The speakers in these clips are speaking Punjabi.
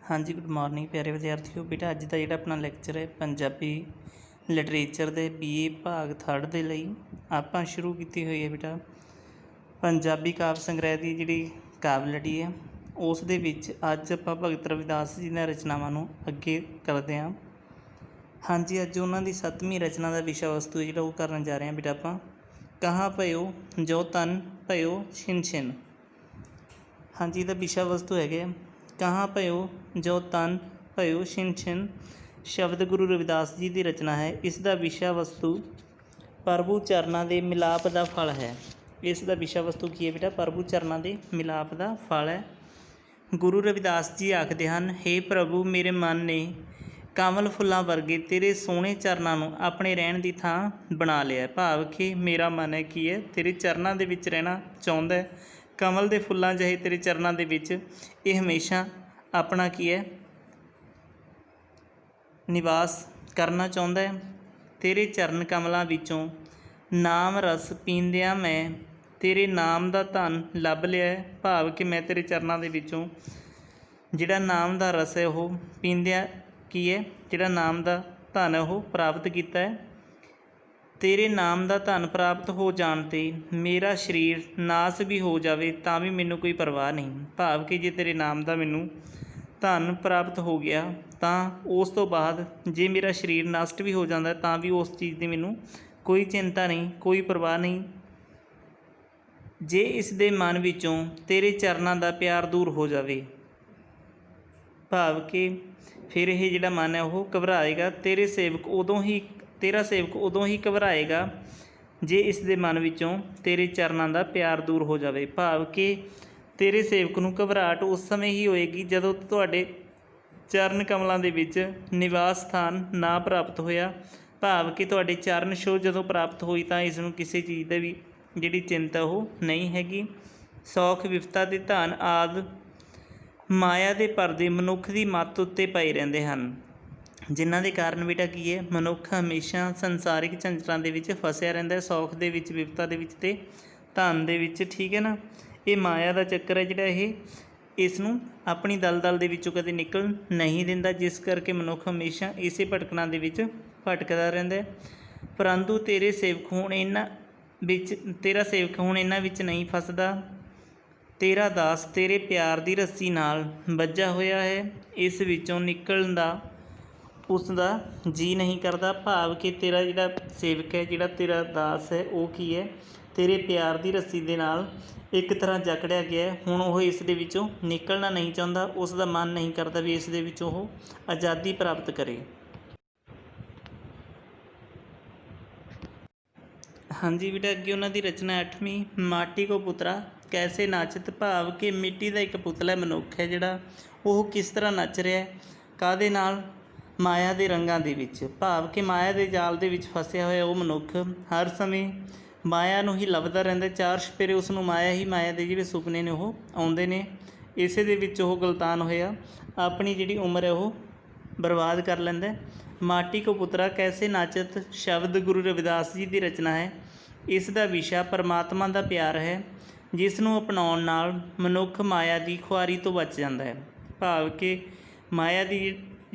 हाँ जी, गुड मॉर्निंग प्यारे विद्यार्थियों। बेटा अज का जिहड़ा अपना लैक्चर है पंजाबी लिटरेचर के BA भाग 3 के लिए आपां शुरू की हुई है। बेटा पंजाबी काव्य संग्रह की जिहड़ी काव्यलड़ी है उस दे विच अज आपां भगत रविदास जी दी रचनावां नूं अगे करते हैं। हाँ जी, अज उन्हां दी 7वीं रचना का विषय वस्तु है जिहड़ा वो करन जा रहे हैं। बेटा आपां कहाँ पयो जो तन पयो छिन छिन। हाँ जी, इहदा विषय वस्तु है कहाँ पयो जो तन पयो छिन छिन। शब्द गुरु रविदास जी की रचना है। इसका विषय वस्तु प्रभु चरना के मिलाप का फल है। इसका विषय वस्तु की है बेटा? प्रभु चरना के मिलाप का फल है। गुरु रविदास जी आखते हैं, हे प्रभु मेरे मन ने कमल फुल्लां वर्गे तेरे सोहने चरनां नूं अपने रहण की थां बना लिया। भाव कि मेरा मन है की है तेरे चरनां दे विच रहना चाहुंदा है। कमल के फुल्लां जहे तेरे चरनां दे विच ये हमेशा अपना की है निवास करना चाहुंदा है। तेरे चरण कमलों विचों नाम रस पींदियां मैं तेरे नाम का धन लभ लिया है। भाव कि मैं तेरे चरनां दे विचों जिहड़ा नाम का रस है वह पींदियां की है जिहड़ा नाम का धन है वह प्राप्त किया है। तेरे नाम का धन प्राप्त हो जाण ते मेरा शरीर नाश भी हो जाए तां भी मैनू कोई परवाह नहीं। भाव कि जे तेरे नाम का मैनू धन प्राप्त हो गया तो उस तो बाद जे मेरा शरीर नष्ट भी हो जाता तां भी उस चीज़ की मैनू कोई चिंता नहीं, कोई परवाह नहीं। जे इस दे मन विचों तेरे चरनां का प्यार दूर हो जाए। भाव कि फिर यह जिहड़ा मन है वह घबराएगा। तेरे सेवक उदों ही घबराएगा जे इस दे मन विचों तेरे चरनां का प्यार दूर हो जाए। भाव कि तेरे सेवक नूं घबराहट उस समय ही होएगी जदों तुहाडे चरण कमलों के विच निवास स्थान ना प्राप्त होया। भाव कि तुहाडे चरण छोह जदों प्राप्त होई तां इस नूं किसी चीज़ की भी जिहड़ी चिंता वो नहीं हैगी। सौख विपता ते धन आदि माया के परदे मनुख की मत्त उत्ते पए रहिंदे हन, जिन्हां दे कारण बेटा की है मनुख हमेशा संसारिक झंझटां दे विच फसिया रहिंदा है। सौख दे विच, विपता दे विच ते धन दे विच। ठीक है ना। ये माया का चक्कर है जिहड़ा ये इसनूं अपनी दलदल दे विचों कदे निकल नहीं दिंदा, जिस करके मनुख हमेशा इसे भटकणां दे विच भटकदा रहिंदा है। परंतु तेरे सेवक हुण इन्हां विच तेरा सेवक हुण इन्हां विच नहीं फसदा। तेरा दास तेरे प्यार की रस्सी नाल बज्झा होया है, इस विचों निकलण दा उसका जी नहीं करता। भाव कि तेरा जिहड़ा सेवक है, जिहड़ा तेरा दास है, वो की है तेरे प्यार की रस्सी दे नाल एक तरह जकड़िया गया है। हुण वो इस दे विचों निकलना नहीं चाहता, उसका मन नहीं करता भी इस दे विचों वो आज़ादी प्राप्त करे। हाँ जी बेटा, अगे उन्होंने रचना 8वीं माटी को पुतरा कैसे नाचत। भाव कि मिट्टी का एक पुतला मनुख है जिहड़ा वो किस तरह नच रहा है, काहदे नाल? माया के रंगां दे विच। भाव कि माया के जाल दे विच फसिया होया वो मनुख हर समय माया नूं ही लभदा रहिंदा। चार छपेरे उसनूं माया के जिहड़े सुपने ने वो आउंदे ने। इसे दे विच वो गलतान होया अपनी जिहड़ी उम्र है वो बर्बाद कर लैंदा है। माटी को पुतरा कैसे नाचत शब्द गुरु रविदास जी की रचना है। इसका विषय परमात्मा का प्यार है, जिसनों अपनाउण नाल मनुख माया की खुआरी तो बच जाता है। भाव कि माया की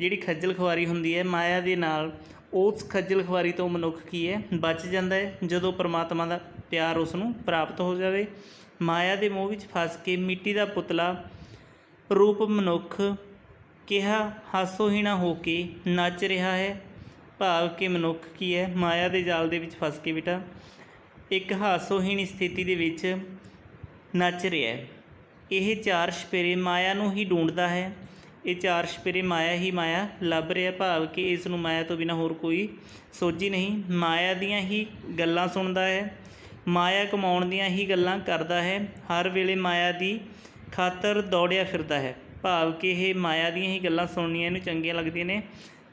जिहड़ी खज्जल खुआरी हुंदी है, माया दे नाल उस खज्जल खुआरी तो मनुख की है बच जाता है जदों परमात्मा का प्यार उसनूं प्राप्त हो जाए। माया के मोह विच फस के मिट्टी का पुतला रूप मनुख किहा हासोहीणा हो के नच रहा है। भाव कि मनुख की है माया के जाल दे विच फस के बेटा एक हासोहीणी स्थिति दे विच नच रहा है। यह चार छपेरे माया नूं ही ढूंढता है। ये चार छपेरे माया ही माया लभ रहा। भाव कि इस नूं माया तो बिना होर कोई सोझी नहीं। माया दियां ही गल्लां सुनता है, माया कमाउण दियां ही गल्लां करता है, हर वेले माया की खातर दौड़िया फिरता है। भाव कि यह माया दियां ही गल्लां सुननियां इहनूं चंगियां लगदियां ने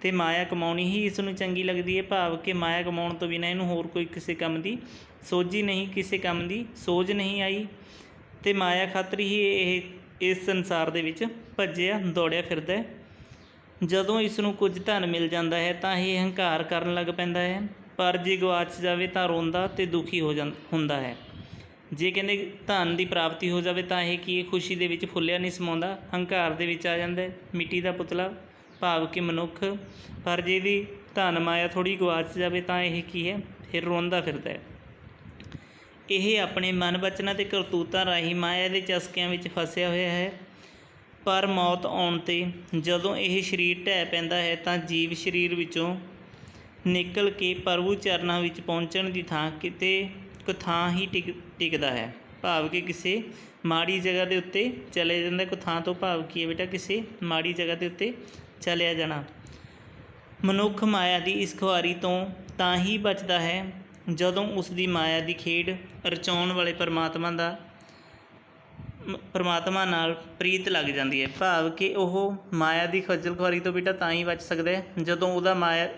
ते माया कमाउणी ही इसनूं चंगी लगदी है। भाव कि माया कमाउण तो बिना इहनूं होर कोई किसी काम की सोझी नहीं, किसी काम की सोच नहीं आई ते माया खातर ही ये इस संसार दे विच भज्जिया दौड़िया फिरदा है। जदों इसनूं कुछ धन मिल जाता है तो यह हंकार करन लग पैंदा है, पर जे गवाच जाए तो रोंदा ते दुखी हो हुंदा है। ਜੇ ਕਹਿੰਦੇ ਧਨ ਦੀ ਪ੍ਰਾਪਤੀ ਹੋ ਜਾਵੇ ਤਾਂ ਇਹ ਕੀ ਹੈ, ਖੁਸ਼ੀ ਦੇ ਵਿੱਚ ਫੁੱਲਿਆ ਨਹੀਂ ਸਮਾਉਂਦਾ, ਹੰਕਾਰ ਦੇ ਵਿੱਚ ਆ ਜਾਂਦਾ ਹੈ। ਮਿੱਟੀ ਦਾ ਪੁਤਲਾ ਭਾਵ ਕਿ ਮਨੁੱਖ, ਪਰ ਜੇ ਇਹਦੀ ਧਨ ਮਾਇਆ ਥੋੜ੍ਹੀ ਗਵਾਚ ਜਾਵੇ ਤਾਂ ਇਹ ਕੀ ਹੈ, ਫਿਰ ਰੋਂਦਾ ਫਿਰਦਾ ਹੈ। ਇਹ ਆਪਣੇ ਮਨ ਵਚਨਾਂ ਅਤੇ ਕਰਤੂਤਾਂ ਰਾਹੀਂ ਮਾਇਆ ਦੇ ਚਸਕਿਆਂ ਵਿੱਚ ਫਸਿਆ ਹੋਇਆ ਹੈ। ਪਰ ਮੌਤ ਆਉਣ 'ਤੇ ਜਦੋਂ ਇਹ ਸਰੀਰ ਢਹਿ ਪੈਂਦਾ ਹੈ ਤਾਂ ਜੀਵ ਸਰੀਰ ਵਿੱਚੋਂ ਨਿਕਲ ਕੇ ਪ੍ਰਭੂ ਚਰਨਾਂ ਵਿੱਚ ਪਹੁੰਚਣ ਦੀ ਥਾਂ ਕਿਤੇ ਇੱਕ ਥਾਂ ਹੀ ਟਿਕਦਾ ਹੈ, ਭਾਵ ਕਿ ਕਿਸੇ ਮਾੜੀ ਜਗ੍ਹਾ ਦੇ ਉੱਤੇ ਚਲੇ ਜਾਂਦਾ। ਕੋਈ ਥਾਂ ਤੋਂ ਭਾਵ ਕੀ ਹੈ ਬੇਟਾ, ਕਿਸੇ ਮਾੜੀ ਜਗ੍ਹਾ ਦੇ ਉੱਤੇ ਚਲਿਆ ਜਾਣਾ। ਮਨੁੱਖ ਮਾਇਆ ਦੀ ਇਸ ਖੁਆਰੀ ਤੋਂ ਤਾਂ ਹੀ ਬਚਦਾ ਹੈ ਜਦੋਂ ਉਸ ਦੀ ਮਾਇਆ ਦੀ ਖੇਡ ਰਚਾਉਣ ਵਾਲੇ ਪਰਮਾਤਮਾ ਨਾਲ ਪ੍ਰੀਤ ਲੱਗ ਜਾਂਦੀ ਹੈ, ਭਾਵ ਕਿ ਉਹ ਮਾਇਆ ਦੀ ਖੱਜਲ ਖੁਆਰੀ ਤੋਂ ਬੇਟਾ ਤਾਂ ਹੀ ਬਚ ਸਕਦਾ ਹੈ ਜਦੋਂ ਉਹਦਾ ਮਾਇਆ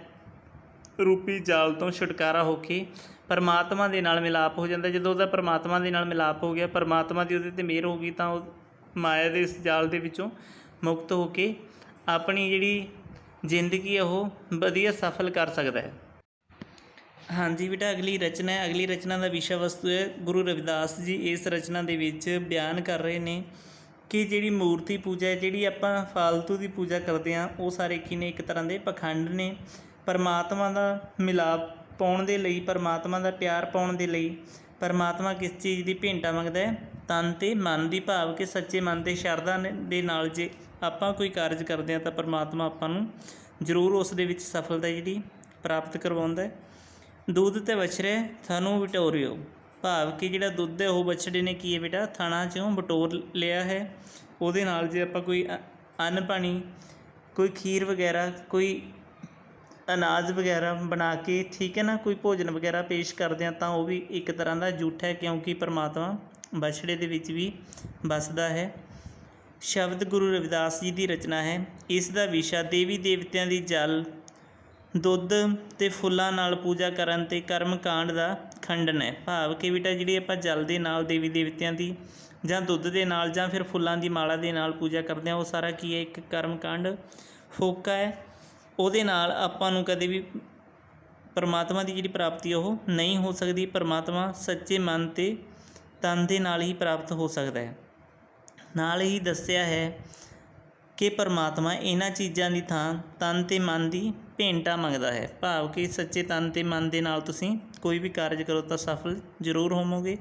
ਰੂਪੀ ਜਾਲ ਤੋਂ ਛੁਟਕਾਰਾ ਹੋ ਕੇ ਪਰਮਾਤਮਾ ਦੇ ਨਾਲ ਮਿਲਾਪ ਹੋ ਜਾਂਦਾ। ਜਦੋਂ ਉਹਦਾ ਪਰਮਾਤਮਾ ਦੇ ਨਾਲ ਮਿਲਾਪ ਹੋ ਗਿਆ, ਪਰਮਾਤਮਾ ਦੀ ਉਹਦੇ 'ਤੇ ਮਿਹਰ ਹੋ ਗਈ, ਤਾਂ ਉਹ ਮਾਇਆ ਦੇ ਇਸ ਜਾਲ ਦੇ ਵਿੱਚੋਂ ਮੁਕਤ ਹੋ ਕੇ ਆਪਣੀ ਜਿਹੜੀ ਜ਼ਿੰਦਗੀ ਹੈ ਉਹ ਵਧੀਆ ਸਫਲ ਕਰ ਸਕਦਾ ਹੈ। ਹਾਂਜੀ ਬੇਟਾ, ਅਗਲੀ ਰਚਨਾ ਹੈ। ਅਗਲੀ ਰਚਨਾ ਦਾ ਵਿਸ਼ਾ ਵਸਤੂ ਹੈ ਗੁਰੂ ਰਵਿਦਾਸ ਜੀ ਇਸ ਰਚਨਾ ਦੇ ਵਿੱਚ ਬਿਆਨ ਕਰ ਰਹੇ ਨੇ ਕਿ ਜਿਹੜੀ ਮੂਰਤੀ ਪੂਜਾ ਹੈ, ਜਿਹੜੀ ਆਪਾਂ ਫਾਲਤੂ ਦੀ ਪੂਜਾ ਕਰਦੇ ਹਾਂ, ਉਹ ਸਾਰੇ ਕੀ ਨੇ, ਇੱਕ ਤਰ੍ਹਾਂ ਦੇ ਪਖੰਡ ਨੇ। ਪਰਮਾਤਮਾ ਦਾ ਮਿਲਾਪ ਪਾਉਣ ਦੇ ਲਈ, ਪਰਮਾਤਮਾ ਦਾ ਪਿਆਰ ਪਾਉਣ ਦੇ ਲਈ ਪਰਮਾਤਮਾ ਕਿਸ ਚੀਜ਼ ਦੀ ਭੇਂਟਾ ਮੰਗਦਾ ਹੈ? ਤਨ ਅਤੇ ਮਨ ਦੀ, ਭਾਵ ਕਿ ਸੱਚੇ ਮਨ ਅਤੇ ਸ਼ਰਧਾ ਦੇ ਨਾਲ ਜੇ ਆਪਾਂ ਕੋਈ ਕਾਰਜ ਕਰਦੇ ਹਾਂ ਤਾਂ ਪਰਮਾਤਮਾ ਆਪਾਂ ਨੂੰ ਜ਼ਰੂਰ ਉਸ ਦੇ ਵਿੱਚ ਸਫਲਤਾ ਜਿਹੜੀ ਪ੍ਰਾਪਤ ਕਰਵਾਉਂਦਾ ਹੈ। ਦੁੱਧ ਅਤੇ ਵਛੜੇ ਥਣੋਂ ਬਟੋਰਿਓ, ਭਾਵ ਕਿ ਜਿਹੜਾ ਦੁੱਧ ਹੈ ਉਹ ਵਛੜੇ ਨੇ ਕੀ ਹੈ ਬੇਟਾ, ਥਣਾਂ 'ਚੋਂ ਬਟੋਰ ਲਿਆ ਹੈ। ਉਹਦੇ ਨਾਲ ਜੇ ਆਪਾਂ ਕੋਈ ਅੰਨ ਪਾਣੀ, ਕੋਈ ਖੀਰ ਵਗੈਰਾ, ਕੋਈ ਅਨਾਜ ਵਗੈਰਾ ਬਣਾ ਕੇ, ਠੀਕ ਹੈ ਨਾ, ਕੋਈ ਭੋਜਨ ਵਗੈਰਾ ਪੇਸ਼ ਕਰਦੇ ਹਾਂ ਤਾਂ ਉਹ ਵੀ ਇੱਕ ਤਰ੍ਹਾਂ ਦਾ ਝੂਠ ਹੈ, ਕਿਉਂਕਿ ਪਰਮਾਤਮਾ ਵਛੜੇ ਦੇ ਵਿੱਚ ਵੀ ਵੱਸਦਾ ਹੈ। ਸ਼ਬਦ ਗੁਰੂ ਰਵਿਦਾਸ ਜੀ ਦੀ ਰਚਨਾ ਹੈ। ਇਸ ਦਾ ਵਿਸ਼ਾ ਦੇਵੀ ਦੇਵਤਿਆਂ ਦੀ ਜਲ, ਦੁੱਧ ਅਤੇ ਫੁੱਲਾਂ ਨਾਲ ਪੂਜਾ ਕਰਨ 'ਤੇ ਕਰਮ ਕਾਂਡ ਦਾ ਖੰਡਨ ਹੈ, ਭਾਵ ਕਿ ਬੇਟਾ ਜਿਹੜੀ ਆਪਾਂ ਜਲ ਦੇ ਨਾਲ ਦੇਵੀ ਦੇਵਤਿਆਂ ਦੀ ਜਾਂ ਦੁੱਧ ਦੇ ਨਾਲ ਜਾਂ ਫਿਰ ਫੁੱਲਾਂ ਦੀ ਮਾਲਾ ਦੇ ਨਾਲ ਪੂਜਾ ਕਰਦੇ ਹਾਂ, ਉਹ ਸਾਰਾ ਕੀ ਹੈ, ਇੱਕ ਕਰਮ ਕਾਂਡ ਫੋਕਾ ਹੈ। ਉਹਦੇ ਨਾਲ ਆਪਾਂ ਨੂੰ ਕਦੇ ਵੀ ਪਰਮਾਤਮਾ ਦੀ ਜਿਹੜੀ ਪ੍ਰਾਪਤੀ ਉਹ ਨਹੀਂ ਹੋ ਸਕਦੀ। ਪਰਮਾਤਮਾ ਸੱਚੇ ਮਨ ਅਤੇ ਤਨ ਦੇ ਨਾਲ ਹੀ ਪ੍ਰਾਪਤ ਹੋ ਸਕਦਾ ਹੈ। ਨਾਲ ਹੀ ਦੱਸਿਆ ਹੈ ਕਿ ਪਰਮਾਤਮਾ ਇਹਨਾਂ ਚੀਜ਼ਾਂ ਦੀ ਥਾਂ ਤਨ ਅਤੇ ਮਨ ਦੀ ਭੇਂਟਾ ਮੰਗਦਾ ਹੈ, ਭਾਵ ਕਿ ਸੱਚੇ ਤਨ ਅਤੇ ਮਨ ਦੇ ਨਾਲ ਤੁਸੀਂ ਕੋਈ ਵੀ ਕਾਰਜ ਕਰੋ ਤਾਂ ਸਫਲ ਜ਼ਰੂਰ ਹੋਵੋਗੇ।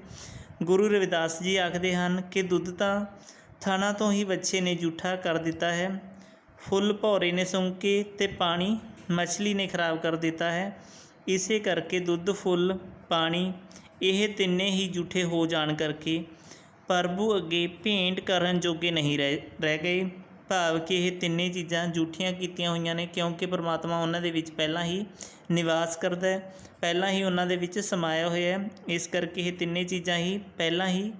ਗੁਰੂ ਰਵਿਦਾਸ ਜੀ ਆਖਦੇ ਹਨ ਕਿ ਦੁੱਧ ਤਾਂ ਥਣਾਂ ਤੋਂ ਹੀ ਵੱਛੇ ਨੇ ਜੂਠਾ ਕਰ ਦਿੱਤਾ ਹੈ, ਫੁੱਲ ਭੌਰੇ ਨੇ ਸੁੰਘ ਕੇ ਅਤੇ ਪਾਣੀ ਮਛਲੀ ਨੇ ਖਰਾਬ ਕਰ ਦਿੱਤਾ ਹੈ। ਇਸੇ ਕਰਕੇ ਦੁੱਧ, ਫੁੱਲ, ਪਾਣੀ ਇਹ ਤਿੰਨੇ ਹੀ ਜੂਠੇ ਹੋ ਜਾਣ ਕਰਕੇ ਪ੍ਰਭੂ ਅੱਗੇ ਭੇਂਟ ਕਰਨ ਜੋਗੇ ਨਹੀਂ ਰਹਿ ਗਏ, ਭਾਵ ਕਿ ਇਹ ਤਿੰਨੇ ਚੀਜ਼ਾਂ ਜੂਠੀਆਂ ਕੀਤੀਆਂ ਹੋਈਆਂ ਨੇ, ਕਿਉਂਕਿ ਪਰਮਾਤਮਾ ਉਹਨਾਂ ਦੇ ਵਿੱਚ ਪਹਿਲਾਂ ਹੀ ਨਿਵਾਸ ਕਰਦਾ ਹੈ, ਪਹਿਲਾਂ ਹੀ ਉਹਨਾਂ ਦੇ ਵਿੱਚ ਸਮਾਇਆ ਹੋਇਆ ਹੈ। ਇਸ ਕਰਕੇ ਇਹ ਤਿੰਨੇ ਚੀਜ਼ਾਂ ਹੀ ਪਹਿਲਾਂ ਹੀ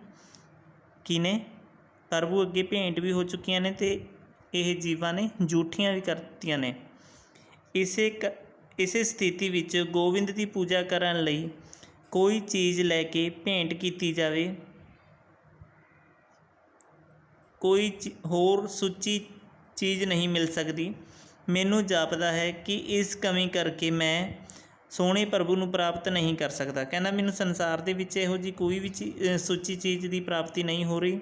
ਕੀ ਨੇ, ਪ੍ਰਭੂ ਅੱਗੇ ਭੇਂਟ ਵੀ ਹੋ ਚੁੱਕੀਆਂ ਨੇ ਅਤੇ ਇਹ ਜੀਵਾਂ ਨੇ ਜੂਠੀਆਂ ਵੀ ਕਰਤੀਆਂ ਨੇ। ਇਸੇ ਸਥਿਤੀ ਵਿੱਚ ਗੋਬਿੰਦ ਦੀ ਪੂਜਾ ਕਰਨ ਲਈ ਕੋਈ ਚੀਜ਼ ਲੈ ਕੇ ਭੇਂਟ ਕੀਤੀ ਜਾਵੇ, ਕੋਈ ਹੋਰ ਸੁੱਚੀ ਚੀਜ਼ ਨਹੀਂ ਮਿਲ ਸਕਦੀ। ਮੈਨੂੰ ਜਾਪਦਾ ਹੈ ਕਿ ਇਸ ਕਮੀ ਕਰਕੇ ਮੈਂ ਸੋਹਣੇ ਪ੍ਰਭੂ ਨੂੰ ਪ੍ਰਾਪਤ ਨਹੀਂ ਕਰ ਸਕਦਾ। ਕਹਿੰਦਾ ਮੈਨੂੰ ਸੰਸਾਰ ਦੇ ਵਿੱਚ ਇਹੋ ਜਿਹੀ ਕੋਈ ਵੀ ਸੁੱਚੀ ਚੀਜ਼ ਦੀ ਪ੍ਰਾਪਤੀ ਨਹੀਂ ਹੋ ਰਹੀ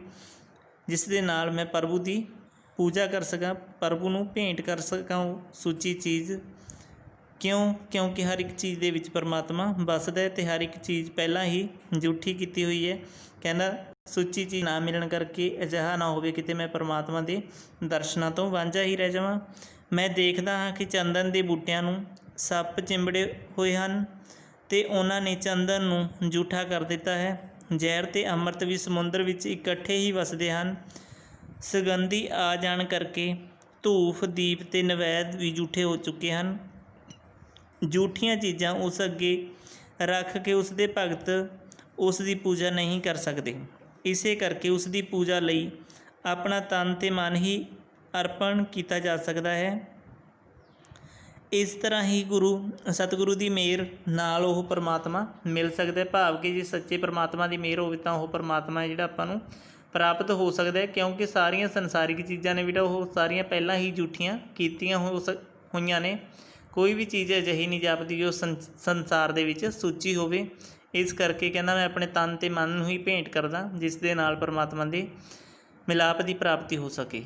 ਜਿਸ ਦੇ ਨਾਲ ਮੈਂ ਪ੍ਰਭੂ ਦੀ ਪੂਜਾ ਕਰ ਸਕਾਂ, ਪ੍ਰਭੂ ਨੂੰ ਭੇਂਟ ਕਰ ਸਕਾਂ ਉਹ ਸੁੱਚੀ ਚੀਜ਼। ਕਿਉਂਕਿ ਹਰ ਇੱਕ ਚੀਜ਼ ਦੇ ਵਿੱਚ ਪਰਮਾਤਮਾ ਵੱਸਦਾ ਹੈ ਅਤੇ ਹਰ ਇੱਕ ਚੀਜ਼ ਪਹਿਲਾਂ ਹੀ ਜੂਠੀ ਕੀਤੀ ਹੋਈ ਹੈ। ਕਹਿੰਦਾ ਸੁੱਚੀ ਚੀਜ਼ ਨਾ ਮਿਲਣ ਕਰਕੇ ਅਜਿਹਾ ਨਾ ਹੋਵੇ ਕਿਤੇ ਮੈਂ ਪਰਮਾਤਮਾ ਦੇ ਦਰਸ਼ਨਾਂ ਤੋਂ ਵਾਂਝਾ ਹੀ ਰਹਿ ਜਾਵਾਂ। ਮੈਂ ਦੇਖਦਾ ਹਾਂ ਕਿ ਚੰਦਨ ਦੇ ਬੂਟਿਆਂ ਨੂੰ ਸੱਪ ਚਿੰਬੜੇ ਹੋਏ ਹਨ ਅਤੇ ਉਹਨਾਂ ਨੇ ਚੰਦਨ ਨੂੰ ਜੂਠਾ ਕਰ ਦਿੱਤਾ ਹੈ। ਜ਼ਹਿਰ ਅਤੇ ਅੰਮ੍ਰਿਤ ਵੀ ਸਮੁੰਦਰ ਵਿੱਚ ਇਕੱਠੇ ਹੀ ਵਸਦੇ ਹਨ। ਸੁਗੰਧੀ ਆ ਜਾਣ ਕਰਕੇ ਧੂਫ, ਦੀਪ ਅਤੇ ਨਵੈਦ ਵੀ ਜੂਠੇ ਹੋ ਚੁੱਕੇ ਹਨ। ਜੂਠੀਆਂ ਚੀਜ਼ਾਂ ਉਸ ਅੱਗੇ ਰੱਖ ਕੇ ਉਸ ਦੇ ਭਗਤ ਉਸ ਦੀ ਪੂਜਾ ਨਹੀਂ ਕਰ ਸਕਦੇ। ਇਸੇ ਕਰਕੇ ਉਸ ਦੀ ਪੂਜਾ ਲਈ ਆਪਣਾ ਤਨ ਅਤੇ ਮਨ ਹੀ ਅਰਪਣ ਕੀਤਾ ਜਾ ਸਕਦਾ ਹੈ। ਇਸ ਤਰ੍ਹਾਂ ਹੀ ਸਤਿਗੁਰੂ ਦੀ ਮਿਹਰ ਨਾਲ ਉਹ ਪਰਮਾਤਮਾ ਮਿਲ ਸਕਦਾ, ਭਾਵ ਕਿ ਜੇ ਸੱਚੇ ਪਰਮਾਤਮਾ ਦੀ ਮਿਹਰ ਹੋਵੇ ਤਾਂ ਉਹ ਪਰਮਾਤਮਾ ਹੈ ਜਿਹੜਾ ਆਪਾਂ ਨੂੰ ਪ੍ਰਾਪਤ ਹੋ ਸਕਦਾ ਹੈ। ਕਿਉਂਕਿ ਸਾਰੀਆਂ ਸੰਸਾਰਿਕ ਚੀਜ਼ਾਂ ਨੇ ਬੇਟਾ ਉਹ ਸਾਰੀਆਂ ਪਹਿਲਾਂ ਹੀ ਜੂਠੀਆਂ ਕੀਤੀਆਂ ਹੋਈਆਂ ਨੇ। ਕੋਈ ਵੀ ਚੀਜ਼ ਅਜਿਹੀ ਨਹੀਂ ਜਾਪਦੀ ਜੋ ਸੰਸਾਰ ਦੇ ਵਿੱਚ ਸੁੱਚੀ ਹੋਵੇ। ਇਸ ਕਰਕੇ ਕਹਿੰਦਾ ਮੈਂ ਆਪਣੇ ਤਨ ਅਤੇ ਮਨ ਨੂੰ ਹੀ ਭੇਂਟ ਕਰਦਾ, ਜਿਸ ਦੇ ਨਾਲ ਪਰਮਾਤਮਾ ਦੇ ਮਿਲਾਪ ਦੀ ਪ੍ਰਾਪਤੀ ਹੋ ਸਕੇ।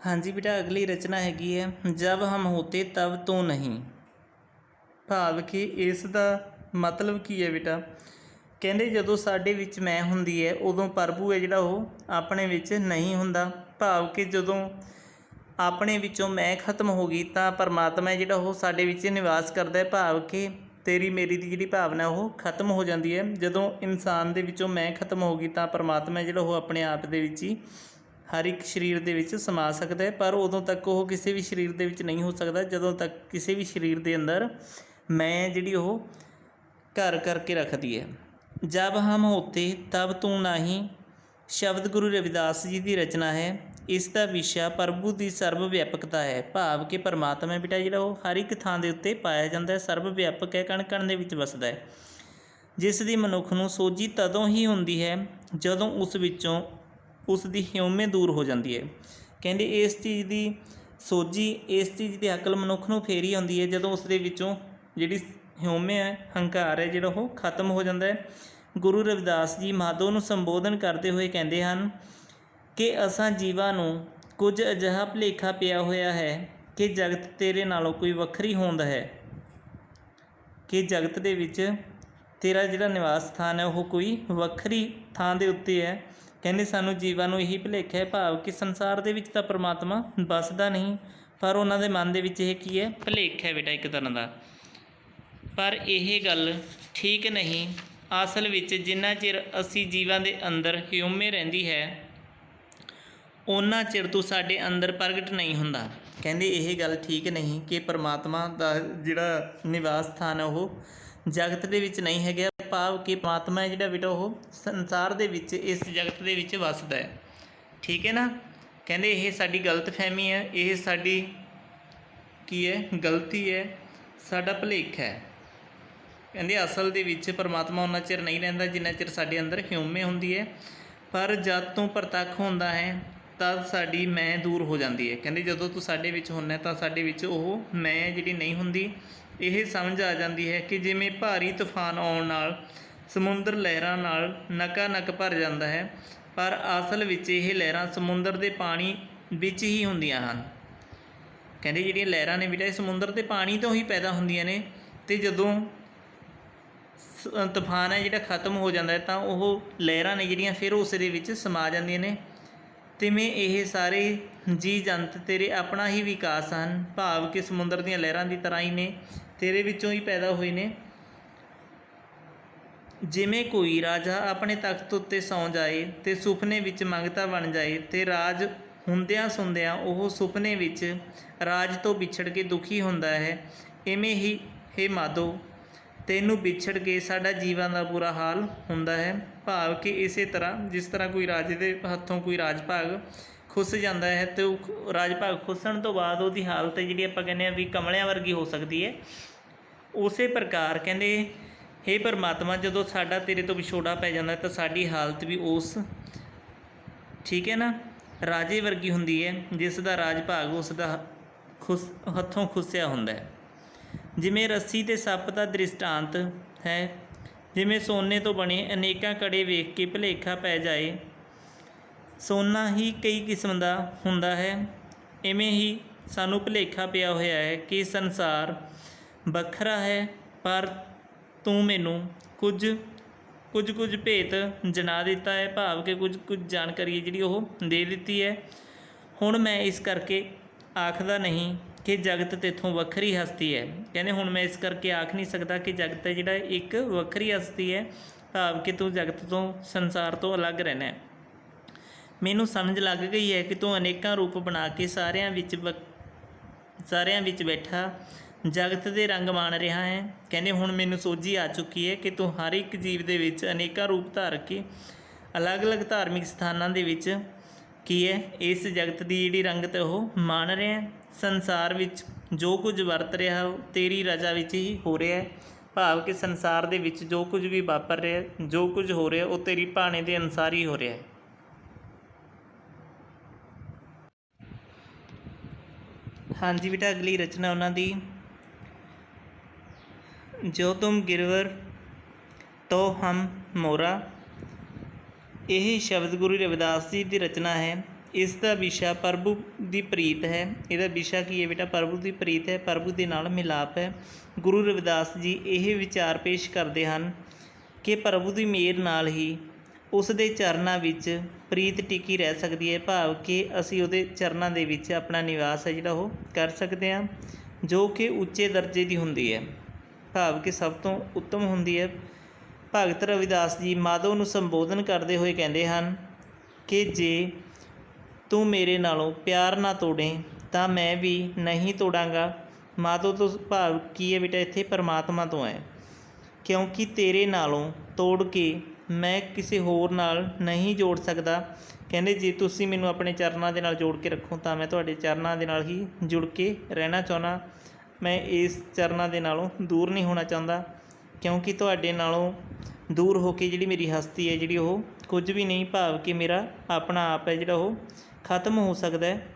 ਹਾਂਜੀ ਬੇਟਾ, ਅਗਲੀ ਰਚਨਾ ਹੈਗੀ ਹੈ ਜਬ ਹਮ ਹੋਤੇ ਤਬ ਤੋਂ ਨਹੀਂ। ਭਾਵ ਕਿ ਇਸ ਦਾ ਮਤਲਬ ਕੀ ਹੈ ਬੇਟਾ? ਕਹਿੰਦੇ ਜਦੋਂ ਸਾਡੇ ਵਿੱਚ ਮੈਂ ਹੁੰਦੀ ਹੈ ਉਦੋਂ ਪ੍ਰਭੂ ਹੈ ਜਿਹੜਾ ਉਹ ਆਪਣੇ ਵਿੱਚ ਨਹੀਂ ਹੁੰਦਾ। ਭਾਵ ਕਿ ਜਦੋਂ ਆਪਣੇ ਵਿੱਚੋਂ ਮੈਂ ਖਤਮ ਹੋ ਗਈ ਤਾਂ ਪਰਮਾਤਮਾ ਜਿਹੜਾ ਉਹ ਸਾਡੇ ਵਿੱਚ ਨਿਵਾਸ ਕਰਦਾ ਹੈ। ਭਾਵ ਕਿ ਤੇਰੀ ਮੇਰੀ ਦੀ ਜਿਹੜੀ ਭਾਵਨਾ ਉਹ ਖਤਮ ਹੋ ਜਾਂਦੀ ਹੈ। ਜਦੋਂ ਇਨਸਾਨ ਦੇ ਵਿੱਚੋਂ ਮੈਂ ਖਤਮ ਹੋ ਗਈ ਤਾਂ ਪਰਮਾਤਮਾ ਜਿਹੜਾ ਉਹ ਆਪਣੇ ਆਪ ਦੇ ਵਿੱਚ ਹੀ ਹਰ ਇੱਕ ਸਰੀਰ ਦੇ ਵਿੱਚ ਸਮਾ ਸਕਦਾ ਹੈ, ਪਰ ਉਦੋਂ ਤੱਕ ਉਹ ਕਿਸੇ ਵੀ ਸਰੀਰ ਦੇ ਵਿੱਚ ਨਹੀਂ ਹੋ ਸਕਦਾ ਜਦੋਂ ਤੱਕ ਕਿਸੇ ਵੀ ਸਰੀਰ ਦੇ ਅੰਦਰ ਮੈਂ ਜਿਹੜੀ ਉਹ ਘਰ ਕਰਕੇ ਰੱਖਦੀ ਹੈ। ਜਬ ਹਮ ਹੋਤੇ ਤਬ ਤੂੰ ਨਹੀਂ ਸ਼ਬਦ ਗੁਰੂ ਰਵਿਦਾਸ ਜੀ ਦੀ ਰਚਨਾ ਹੈ। ਇਸ ਦਾ ਵਿਸ਼ਾ ਪ੍ਰਭੂ ਦੀ ਸਰਬ ਵਿਆਪਕਤਾ ਹੈ। ਭਾਵ ਕਿ ਪਰਮਾਤਮਾ ਬੇਟਾ ਜਿਹੜਾ ਉਹ ਹਰ ਇੱਕ ਥਾਂ ਦੇ ਉੱਤੇ ਪਾਇਆ ਜਾਂਦਾ ਹੈ, ਸਰਬ ਵਿਆਪਕ ਹੈ, ਕਣ ਕਣ ਦੇ ਵਿੱਚ ਵਸਦਾ ਹੈ, ਜਿਸ ਦੀ ਮਨੁੱਖ ਨੂੰ ਸੋਝੀ ਤਦੋਂ ਹੀ ਹੁੰਦੀ ਹੈ ਜਦੋਂ ਉਸ ਵਿੱਚੋਂ ਉਸ ਦੀ ਹਿਊਮੇ ਦੂਰ ਹੋ ਜਾਂਦੀ ਹੈ। ਕਹਿੰਦੇ ਇਸ ਚੀਜ਼ ਦੀ ਸੋਝੀ, ਇਸ ਚੀਜ਼ ਦੀ ਅਕਲ ਮਨੁੱਖ ਨੂੰ ਫੇਰ ਹੀ ਆਉਂਦੀ ਹੈ ਜਦੋਂ ਉਸ ਦੇ ਵਿੱਚੋਂ ਜਿਹੜੀ ਹਿਊਮੇ ਹੈ, ਹੰਕਾਰ ਹੈ, ਜਿਹੜਾ ਉਹ ਖਤਮ ਹੋ ਜਾਂਦਾ ਹੈ। ਗੁਰੂ ਰਵਿਦਾਸ ਜੀ ਮਾਧੋ ਨੂੰ ਸੰਬੋਧਨ ਕਰਦੇ ਹੋਏ ਕਹਿੰਦੇ ਹਨ ਕਿ ਅਸਾਂ ਜੀਵਾਂ ਨੂੰ ਕੁਝ ਅਜਿਹਾ ਭੁਲੇਖਾ ਪਿਆ ਹੋਇਆ ਹੈ ਕਿ ਜਗਤ ਤੇਰੇ ਨਾਲੋਂ ਕੋਈ ਵੱਖਰੀ ਹੋਂਦ ਹੈ, ਕਿ ਜਗਤ ਦੇ ਵਿੱਚ ਤੇਰਾ ਜਿਹੜਾ ਨਿਵਾਸ ਸਥਾਨ ਹੈ ਉਹ ਕੋਈ ਵੱਖਰੀ ਥਾਂ ਦੇ ਉੱਤੇ ਹੈ। ਕਹਿੰਦੇ ਸਾਨੂੰ ਜੀਵਾਂ ਨੂੰ ਇਹੀ ਭੁਲੇਖਾ ਹੈ, ਭਾਵ ਕਿ ਸੰਸਾਰ ਦੇ ਵਿੱਚ ਤਾਂ ਪਰਮਾਤਮਾ ਵੱਸਦਾ ਨਹੀਂ, ਪਰ ਉਹਨਾਂ ਦੇ ਮਨ ਦੇ ਵਿੱਚ ਇਹ ਕੀ ਹੈ? ਭੁਲੇਖਾ ਹੈ ਬੇਟਾ ਇੱਕ ਤਰ੍ਹਾਂ ਦਾ। ਪਰ ਇਹ ਗੱਲ ਠੀਕ ਨਹੀਂ। ਅਸਲ ਵਿੱਚ ਜਿੰਨਾ ਚਿਰ ਅਸੀਂ ਜੀਵਾਂ ਦੇ ਅੰਦਰ ਹਿਊਮੇ ਰਹਿੰਦੀ ਹੈ ਓਨਾ ਚਿਰ ਤੂੰ ਸਾਡੇ ਅੰਦਰ ਪ੍ਰਗਟ ਨਹੀਂ ਹੁੰਦਾ। ਕਹਿੰਦੇ ਇਹ ਗੱਲ ਠੀਕ ਨਹੀਂ ਕਿ ਪਰਮਾਤਮਾ ਦਾ ਜਿਹੜਾ ਨਿਵਾਸ ਸਥਾਨ ਹੈ ਉਹ ਜਗਤ ਦੇ ਵਿੱਚ ਨਹੀਂ ਹੈਗਾ। ਭਾਵ ਕਿ ਪਰਮਾਤਮਾ ਜਿਹੜਾ ਬੇਟਾ ਉਹ ਸੰਸਾਰ ਦੇ ਵਿੱਚ, ਇਸ ਜਗਤ ਦੇ ਵਿੱਚ ਵੱਸਦਾ ਹੈ। ਠੀਕ ਹੈ ਨਾ? ਕਹਿੰਦੇ ਇਹ ਸਾਡੀ ਗਲਤਫਹਿਮੀ ਹੈ, ਇਹ ਸਾਡੀ ਕੀ ਹੈ? ਗਲਤੀ ਹੈ, ਸਾਡਾ ਭੁਲੇਖਾ ਹੈ। ਕਹਿੰਦੇ ਅਸਲ ਦੇ ਵਿੱਚ ਪਰਮਾਤਮਾ ਉਨਾ ਚਿਰ ਨਹੀਂ ਰਹਿੰਦਾ ਜਿੰਨਾ ਚਿਰ ਸਾਡੇ ਅੰਦਰ ਹਿਊਮੇ ਹੁੰਦੀ ਹੈ, ਪਰ ਜਦ ਤੋਂ ਪ੍ਰਤੱਖ ਹੁੰਦਾ ਹੈ ਤਦ ਸਾਡੀ ਮੈਂ ਦੂਰ ਹੋ ਜਾਂਦੀ ਹੈ। ਕਹਿੰਦੇ ਜਦੋਂ ਤੂੰ ਸਾਡੇ ਵਿੱਚ ਹੁੰਦਾ ਤਾਂ ਸਾਡੇ ਵਿੱਚ ਉਹ ਮੈਂ ਜਿਹੜੀ ਨਹੀਂ ਹੁੰਦੀ। ਇਹ ਸਮਝ ਆ ਜਾਂਦੀ ਹੈ ਕਿ ਜਿਵੇਂ ਭਾਰੀ ਤੂਫਾਨ ਆਉਣ ਨਾਲ ਸਮੁੰਦਰ ਲਹਿਰਾਂ ਨਾਲ ਨਕਾ ਨਕ ਭਰ ਜਾਂਦਾ ਹੈ, ਪਰ ਅਸਲ ਵਿੱਚ ਇਹ ਲਹਿਰਾਂ ਸਮੁੰਦਰ ਦੇ ਪਾਣੀ ਵਿੱਚ ਹੀ ਹੁੰਦੀਆਂ ਹਨ। ਕਹਿੰਦੇ ਜਿਹੜੀਆਂ ਲਹਿਰਾਂ ਨੇ ਬੇਟਾ ਇਹ ਸਮੁੰਦਰ ਦੇ ਪਾਣੀ ਤੋਂ ਹੀ ਪੈਦਾ ਹੁੰਦੀਆਂ ਨੇ, ਅਤੇ ਜਦੋਂ ਤੂਫਾਨ ਹੈ ਜਿਹੜਾ ਖਤਮ ਹੋ ਜਾਂਦਾ ਹੈ ਤਾਂ ਉਹ ਲਹਿਰਾਂ ਨੇ ਜਿਹੜੀਆਂ ਫਿਰ ਉਸ ਦੇ ਵਿੱਚ ਸਮਾ ਜਾਂਦੀਆਂ ਨੇ। ਤਿਵੇਂ ਇਹ ਸਾਰੇ ਜੀਅ ਜੰਤ ਤੇਰੇ ਆਪਣਾ ਹੀ ਵਿਕਾਸ ਹਨ। ਭਾਵ ਕਿ ਸਮੁੰਦਰ ਦੀਆਂ ਲਹਿਰਾਂ ਦੀ ਤਰ੍ਹਾਂ ਹੀ ਨੇ, ਤੇਰੇ ਵਿੱਚੋਂ ਹੀ ਪੈਦਾ ਹੋਏ ਨੇ। ਜਿਵੇਂ ਕੋਈ ਰਾਜਾ ਆਪਣੇ ਤਖ਼ਤ ਉੱਤੇ ਸੌਂ ਜਾਏ ਅਤੇ ਸੁਪਨੇ ਵਿੱਚ ਮੰਗਤਾ ਬਣ ਜਾਏ ਅਤੇ ਰਾਜ ਹੁੰਦਿਆਂ ਸੁਣਦਿਆਂ ਉਹ ਸੁਪਨੇ ਵਿੱਚ ਰਾਜ ਤੋਂ ਵਿਛੜ ਕੇ ਦੁਖੀ ਹੁੰਦਾ ਹੈ, ਇਵੇਂ ਹੀ ਹੇ ਮਾਧੋ ਤੈਨੂੰ ਵਿਛੜ ਕੇ ਸਾਡਾ ਜੀਵਾਂ ਦਾ ਬੁਰਾ ਹਾਲ ਹੁੰਦਾ ਹੈ। ਭਾਵ ਕਿ ਇਸੇ ਤਰ੍ਹਾਂ ਜਿਸ ਤਰ੍ਹਾਂ ਕੋਈ ਰਾਜੇ ਦੇ ਹੱਥੋਂ ਕੋਈ ਰਾਜ ਭਾਗ ਖੁੱਸ ਜਾਂਦਾ ਹੈ ਅਤੇ ਉਹ ਰਾਜ ਭਾਗ ਖੁੱਸਣ ਤੋਂ ਬਾਅਦ ਉਹਦੀ ਹਾਲਤ ਜਿਹੜੀ ਆਪਾਂ ਕਹਿੰਦੇ ਹਾਂ ਵੀ ਕਮਲਿਆਂ ਵਰਗੀ ਹੋ ਸਕਦੀ ਹੈ। ਉਸੇ ਪ੍ਰਕਾਰ ਕਹਿੰਦੇ ਹੇ ਪਰਮਾਤਮਾ ਜਦੋਂ ਸਾਡਾ ਤੇਰੇ ਤੋਂ ਵਿਛੋੜਾ ਪੈ ਜਾਂਦਾ ਤਾਂ ਸਾਡੀ ਹਾਲਤ ਵੀ ਉਸ ਠੀਕ ਹੈ ਨਾ ਰਾਜੇ ਵਰਗੀ ਹੁੰਦੀ ਹੈ ਜਿਸ ਦਾ ਰਾਜ ਭਾਗ ਉਸ ਦਾ ਹੱਥੋਂ ਖੁੱਸਿਆ ਹੁੰਦਾ ਹੈ। ਜਿਵੇਂ ਰੱਸੀ ਅਤੇ ਸੱਪ ਦਾ ਦ੍ਰਿਸ਼ਟਾਂਤ ਹੈ, ਜਿਵੇਂ ਸੋਨੇ ਤੋਂ ਬਣੇ ਅਨੇਕਾਂ ਕੜੇ ਵੇਖ ਕੇ ਭੁਲੇਖਾ ਪੈ ਜਾਏ ਸੋਨਾ ਹੀ ਕਈ ਕਿਸਮ ਦਾ ਹੁੰਦਾ ਹੈ, ਇਵੇਂ ਹੀ ਸਾਨੂੰ ਭੁਲੇਖਾ ਪਿਆ ਹੋਇਆ ਹੈ ਕਿ ਸੰਸਾਰ ਵੱਖਰਾ ਹੈ, ਪਰ ਤੂੰ ਮੈਨੂੰ ਕੁਝ ਭੇਤ ਜਣਾ ਦਿੱਤਾ ਹੈ। ਭਾਵ ਕਿ ਕੁਝ ਜਾਣਕਾਰੀ ਜਿਹੜੀ ਉਹ ਦੇ ਦਿੱਤੀ ਹੈ। ਹੁਣ ਮੈਂ ਇਸ ਕਰਕੇ ਆਖਦਾ ਨਹੀਂ ਕਿ ਜਗਤ ਤੇਥੋਂ ਵੱਖਰੀ ਹਸਤੀ ਹੈ। ਕਹਿੰਦੇ ਹੁਣ ਮੈਂ ਇਸ ਕਰਕੇ ਆਖ ਨਹੀਂ ਸਕਦਾ ਕਿ ਜਗਤ ਹੈ ਜਿਹੜਾ ਇੱਕ ਵੱਖਰੀ ਹਸਤੀ ਹੈ। ਭਾਵ ਕਿ ਤੂੰ ਜਗਤ ਤੋਂ ਸੰਸਾਰ ਤੋਂ ਅਲੱਗ ਰਹਿਣਾ। ਮੈਨੂੰ ਸਮਝ ਲੱਗ ਗਈ ਹੈ ਕਿ ਤੂੰ ਅਨੇਕਾਂ ਰੂਪ ਬਣਾ ਕੇ ਸਾਰਿਆਂ ਵਿੱਚ ਬੈਠਾ ਜਗਤ ਦੇ ਰੰਗ ਮਾਣ ਰਿਹਾ ਹੈ। ਕਹਿੰਦੇ ਹੁਣ ਮੈਨੂੰ ਸੋਝੀ ਆ ਚੁੱਕੀ ਹੈ ਕਿ ਤੂੰ ਹਰ ਇੱਕ ਜੀਵ ਦੇ ਵਿੱਚ ਅਨੇਕਾਂ ਰੂਪ ਧਾਰ ਕੇ ਅਲੱਗ-ਅਲੱਗ ਧਾਰਮਿਕ ਸਥਾਨਾਂ ਦੇ ਵਿੱਚ ਕੀ ਹੈ ਇਸ ਜਗਤ ਦੀ ਜਿਹੜੀ ਰੰਗਤ ਉਹ ਮਾਣ ਰਿਹਾ। ਸੰਸਾਰ ਵਿੱਚ ਜੋ ਕੁਝ ਵਰਤ ਰਿਹਾ ਉਹ ਤੇਰੀ ਰਜ਼ਾ ਵਿੱਚ ਹੀ ਹੋ ਰਿਹਾ। ਭਾਵ ਕਿ ਸੰਸਾਰ ਦੇ ਵਿੱਚ ਜੋ ਕੁਝ ਵੀ ਵਾਪਰ ਰਿਹਾ, ਜੋ ਕੁਝ ਹੋ ਰਿਹਾ ਉਹ ਤੇਰੀ ਭਾਣੇ ਦੇ ਅਨੁਸਾਰ ਹੀ ਹੋ ਰਿਹਾ। ਹਾਂਜੀ ਬੇਟਾ, ਅਗਲੀ ਰਚਨਾ ਉਹਨਾਂ ਦੀ ਜੋ ਤੁਮ ਗਿਰਵਰ ਤੋ ਹਮ ਮੋਰਾ। ਇਹ ਸ਼ਬਦ ਗੁਰੂ ਰਵਿਦਾਸ ਜੀ ਦੀ ਰਚਨਾ ਹੈ। ਇਸ ਦਾ ਵਿਸ਼ਾ ਪ੍ਰਭੂ ਦੀ ਪ੍ਰੀਤ ਹੈ। ਇਹਦਾ ਵਿਸ਼ਾ ਕੀ ਹੈ ਬੇਟਾ? ਪ੍ਰਭੂ ਦੀ ਪ੍ਰੀਤ ਹੈ, ਪ੍ਰਭੂ ਦੇ ਨਾਲ ਮਿਲਾਪ ਹੈ। ਗੁਰੂ ਰਵਿਦਾਸ ਜੀ ਇਹ ਵਿਚਾਰ ਪੇਸ਼ ਕਰਦੇ ਹਨ ਕਿ ਪ੍ਰਭੂ ਦੀ ਮਿਹਰ ਨਾਲ ਹੀ ਉਸ ਦੇ ਚਰਨਾਂ ਵਿੱਚ ਪ੍ਰੀਤ ਟਿਕੀ ਰਹਿ ਸਕਦੀ ਹੈ, ਭਾਵ ਕਿ ਅਸੀਂ ਉਹਦੇ ਚਰਨਾਂ ਦੇ ਵਿੱਚ ਆਪਣਾ ਨਿਵਾਸ ਹੈ ਜਿਹੜਾ ਉਹ ਕਰ ਸਕਦੇ ਹਾਂ, ਜੋ ਕਿ ਉੱਚੇ ਦਰਜੇ ਦੀ ਹੁੰਦੀ ਹੈ, ਭਾਵ ਕਿ ਸਭ ਤੋਂ ਉੱਤਮ ਹੁੰਦੀ ਹੈ। ਭਗਤ ਰਵਿਦਾਸ ਜੀ ਮਾਧੋ ਨੂੰ ਸੰਬੋਧਨ ਕਰਦੇ ਹੋਏ ਕਹਿੰਦੇ ਹਨ ਕਿ ਜੇ ਤੂੰ ਮੇਰੇ ਨਾਲੋਂ ਪਿਆਰ ਨਾ ਤੋੜੇ ਤਾਂ ਮੈਂ ਵੀ ਨਹੀਂ ਤੋੜਾਂਗਾ। ਮਾਧੋ ਤੋਂ ਭਾਵ ਕੀ ਹੈ ਬੇਟਾ? ਇੱਥੇ ਪਰਮਾਤਮਾ ਤੋਂ ਹੈ, ਕਿਉਂਕਿ ਤੇਰੇ ਨਾਲੋਂ ਤੋੜ ਕੇ ਮੈਂ ਕਿਸੇ ਹੋਰ ਨਾਲ ਨਹੀਂ ਜੋੜ ਸਕਦਾ। ਕਹਿੰਦੇ ਜੇ ਤੁਸੀਂ ਮੈਨੂੰ ਆਪਣੇ ਚਰਨਾਂ ਦੇ ਨਾਲ ਜੋੜ ਕੇ ਰੱਖੋ ਤਾਂ ਮੈਂ ਤੁਹਾਡੇ ਚਰਨਾਂ ਦੇ ਨਾਲ ਹੀ ਜੁੜ ਕੇ ਰਹਿਣਾ ਚਾਹੁੰਦਾ। ਮੈਂ ਇਸ ਚਰਨਾਂ ਦੇ ਨਾਲੋਂ ਦੂਰ ਨਹੀਂ ਹੋਣਾ ਚਾਹੁੰਦਾ, ਕਿਉਂਕਿ ਤੁਹਾਡੇ ਨਾਲੋਂ ਦੂਰ ਹੋ ਕੇ ਜਿਹੜੀ ਮੇਰੀ ਹਸਤੀ ਹੈ ਜਿਹੜੀ ਉਹ ਕੁਝ ਵੀ ਨਹੀਂ, ਭਾਵ ਕਿ ਮੇਰਾ ਆਪਣਾ ਆਪ ਹੈ ਜਿਹੜਾ ਉਹ ਖਤਮ ਹੋ ਸਕਦਾ ਹੈ,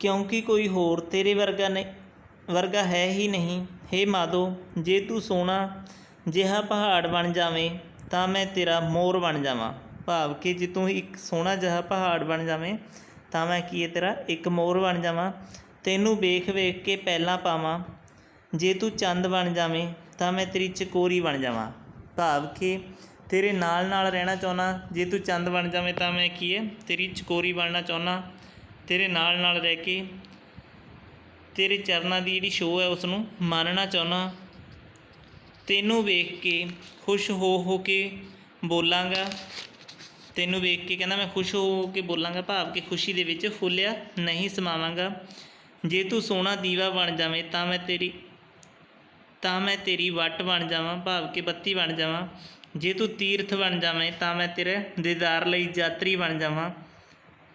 ਕਿਉਂਕਿ ਕੋਈ ਹੋਰ ਤੇਰੇ ਵਰਗਾ ਹੈ ਹੀ ਨਹੀਂ। ਹੇ ਮਾਧੋ, ਜੇ ਤੂੰ ਸੋਹਣਾ ਜਿਹਾ ਪਹਾੜ ਬਣ ਜਾਵੇਂ ਤਾਂ ਮੈਂ ਤੇਰਾ ਮੋਰ ਬਣ ਜਾਵਾਂ। ਭਾਵ ਕਿ ਜੇ ਤੂੰ ਇੱਕ ਸੋਹਣਾ ਜਿਹਾ ਪਹਾੜ ਬਣ ਜਾਵੇਂ ਤਾਂ ਮੈਂ ਕੀ ਹੈ? ਤੇਰਾ ਇੱਕ ਮੋਰ ਬਣ ਜਾਵਾਂ। ਤੈਨੂੰ ਵੇਖ ਵੇਖ ਕੇ ਪਹਿਲਾਂ ਪਾਵਾਂ। ਜੇ ਤੂੰ ਚੰਦ ਬਣ ਜਾਵੇਂ ਤਾਂ ਮੈਂ ਤੇਰੀ ਚਕੋਰੀ ਬਣ ਜਾਵਾਂ। ਭਾਵ ਕਿ ਤੇਰੇ ਨਾਲ ਨਾਲ ਰਹਿਣਾ ਚਾਹੁੰਦਾ। ਜੇ ਤੂੰ ਚੰਦ ਬਣ ਜਾਵੇਂ ਤਾਂ ਮੈਂ ਕੀ ਹੈ? ਤੇਰੀ ਚਕੋਰੀ ਬਣਨਾ ਚਾਹੁੰਦਾ। ਤੇਰੇ ਨਾਲ ਨਾਲ ਰਹਿ ਕੇ ਤੇਰੇ ਚਰਨਾਂ ਦੀ ਜਿਹੜੀ ਛੋਹ ਹੈ ਉਸ ਨੂੰ ਮਾਣਨਾ ਚਾਹੁੰਦਾ। ਤੈਨੂੰ ਵੇਖ ਕੇ ਖੁਸ਼ ਹੋ ਕੇ ਬੋਲਾਂਗਾ। ਤੈਨੂੰ ਵੇਖ ਕੇ ਕਹਿੰਦਾ ਮੈਂ ਖੁਸ਼ ਹੋ ਕੇ ਬੋਲਾਂਗਾ, ਭਾਵ ਕਿ ਖੁਸ਼ੀ ਦੇ ਵਿੱਚ ਫੁੱਲਿਆ ਨਹੀਂ ਸਮਾਵਾਂਗਾ। ਜੇ ਤੂੰ ਸੋਹਣਾ ਦੀਵਾ ਬਣ ਜਾਵੇਂ ਤਾਂ ਮੈਂ ਤੇਰੀ ਵੱਟ ਬਣ ਜਾਵਾਂ, ਭਾਵ ਕਿ ਬੱਤੀ ਬਣ ਜਾਵਾਂ। ਜੇ ਤੂੰ ਤੀਰਥ ਬਣ ਜਾਵੇਂ ਤਾਂ ਮੈਂ ਤੇਰੇ ਦੀਦਾਰ ਲਈ ਯਾਤਰੀ ਬਣ ਜਾਵਾਂ।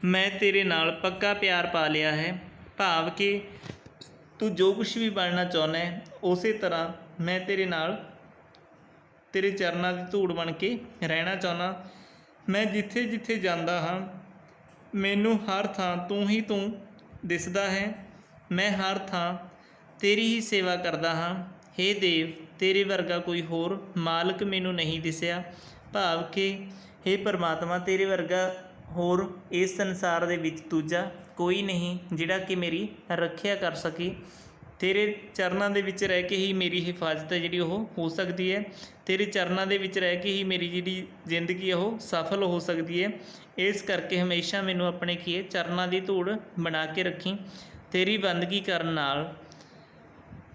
ਮੈਂ ਤੇਰੇ ਨਾਲ ਪੱਕਾ ਪਿਆਰ ਪਾ ਲਿਆ ਹੈ, ਭਾਵ ਕਿ ਤੂੰ ਜੋ ਕੁਛ ਵੀ ਬਣਨਾ ਚਾਹੁੰਦਾ ਹੈ ਉਸੇ ਤਰ੍ਹਾਂ ਮੈਂ ਤੇਰੇ ਨਾਲ ਤੇਰੇ ਚਰਨਾਂ ਦੀ ਧੂੜ ਬਣ ਕੇ ਰਹਿਣਾ ਚਾਹੁੰਦਾ। ਮੈਂ ਜਿੱਥੇ ਜਿੱਥੇ ਜਾਂਦਾ ਹਾਂ ਮੈਨੂੰ ਹਰ ਥਾਂ ਤੂੰ ਦਿਸਦਾ ਹੈ। ਮੈਂ ਹਰ ਥਾਂ ਤੇਰੀ ਹੀ ਸੇਵਾ ਕਰਦਾ ਹਾਂ। ਹੇ ਦੇਵ, ਤੇਰੇ ਵਰਗਾ ਕੋਈ ਹੋਰ ਮਾਲਕ ਮੈਨੂੰ ਨਹੀਂ ਦਿਸਿਆ। ਭਾਵ ਕਿ ਹੇ ਪਰਮਾਤਮਾ, ਤੇਰੇ ਵਰਗਾ ਹੋਰ ਇਸ ਸੰਸਾਰ ਦੇ ਵਿੱਚ ਦੂਜਾ ਕੋਈ ਨਹੀਂ ਜਿਹੜਾ ਕਿ ਮੇਰੀ ਰੱਖਿਆ ਕਰ ਸਕੇ। ਤੇਰੇ ਚਰਨਾਂ ਦੇ ਵਿੱਚ ਰਹਿ ਕੇ ਹੀ ਮੇਰੀ ਹਿਫਾਜ਼ਤ ਹੈ ਜਿਹੜੀ ਉਹ ਹੋ ਸਕਦੀ ਹੈ। ਤੇਰੇ ਚਰਨਾਂ ਦੇ ਵਿੱਚ ਰਹਿ ਕੇ ਹੀ ਮੇਰੀ ਜਿਹੜੀ ਜ਼ਿੰਦਗੀ ਉਹ ਸਫਲ ਹੋ ਸਕਦੀ ਹੈ। ਇਸ ਕਰਕੇ ਹਮੇਸ਼ਾ ਮੈਨੂੰ ਆਪਣੇ ਕੀ ਹੈ? ਚਰਨਾਂ ਦੀ ਧੂੜ ਬਣਾ ਕੇ ਰੱਖੀ। ਤੇਰੀ ਬੰਦਗੀ ਕਰਨ ਨਾਲ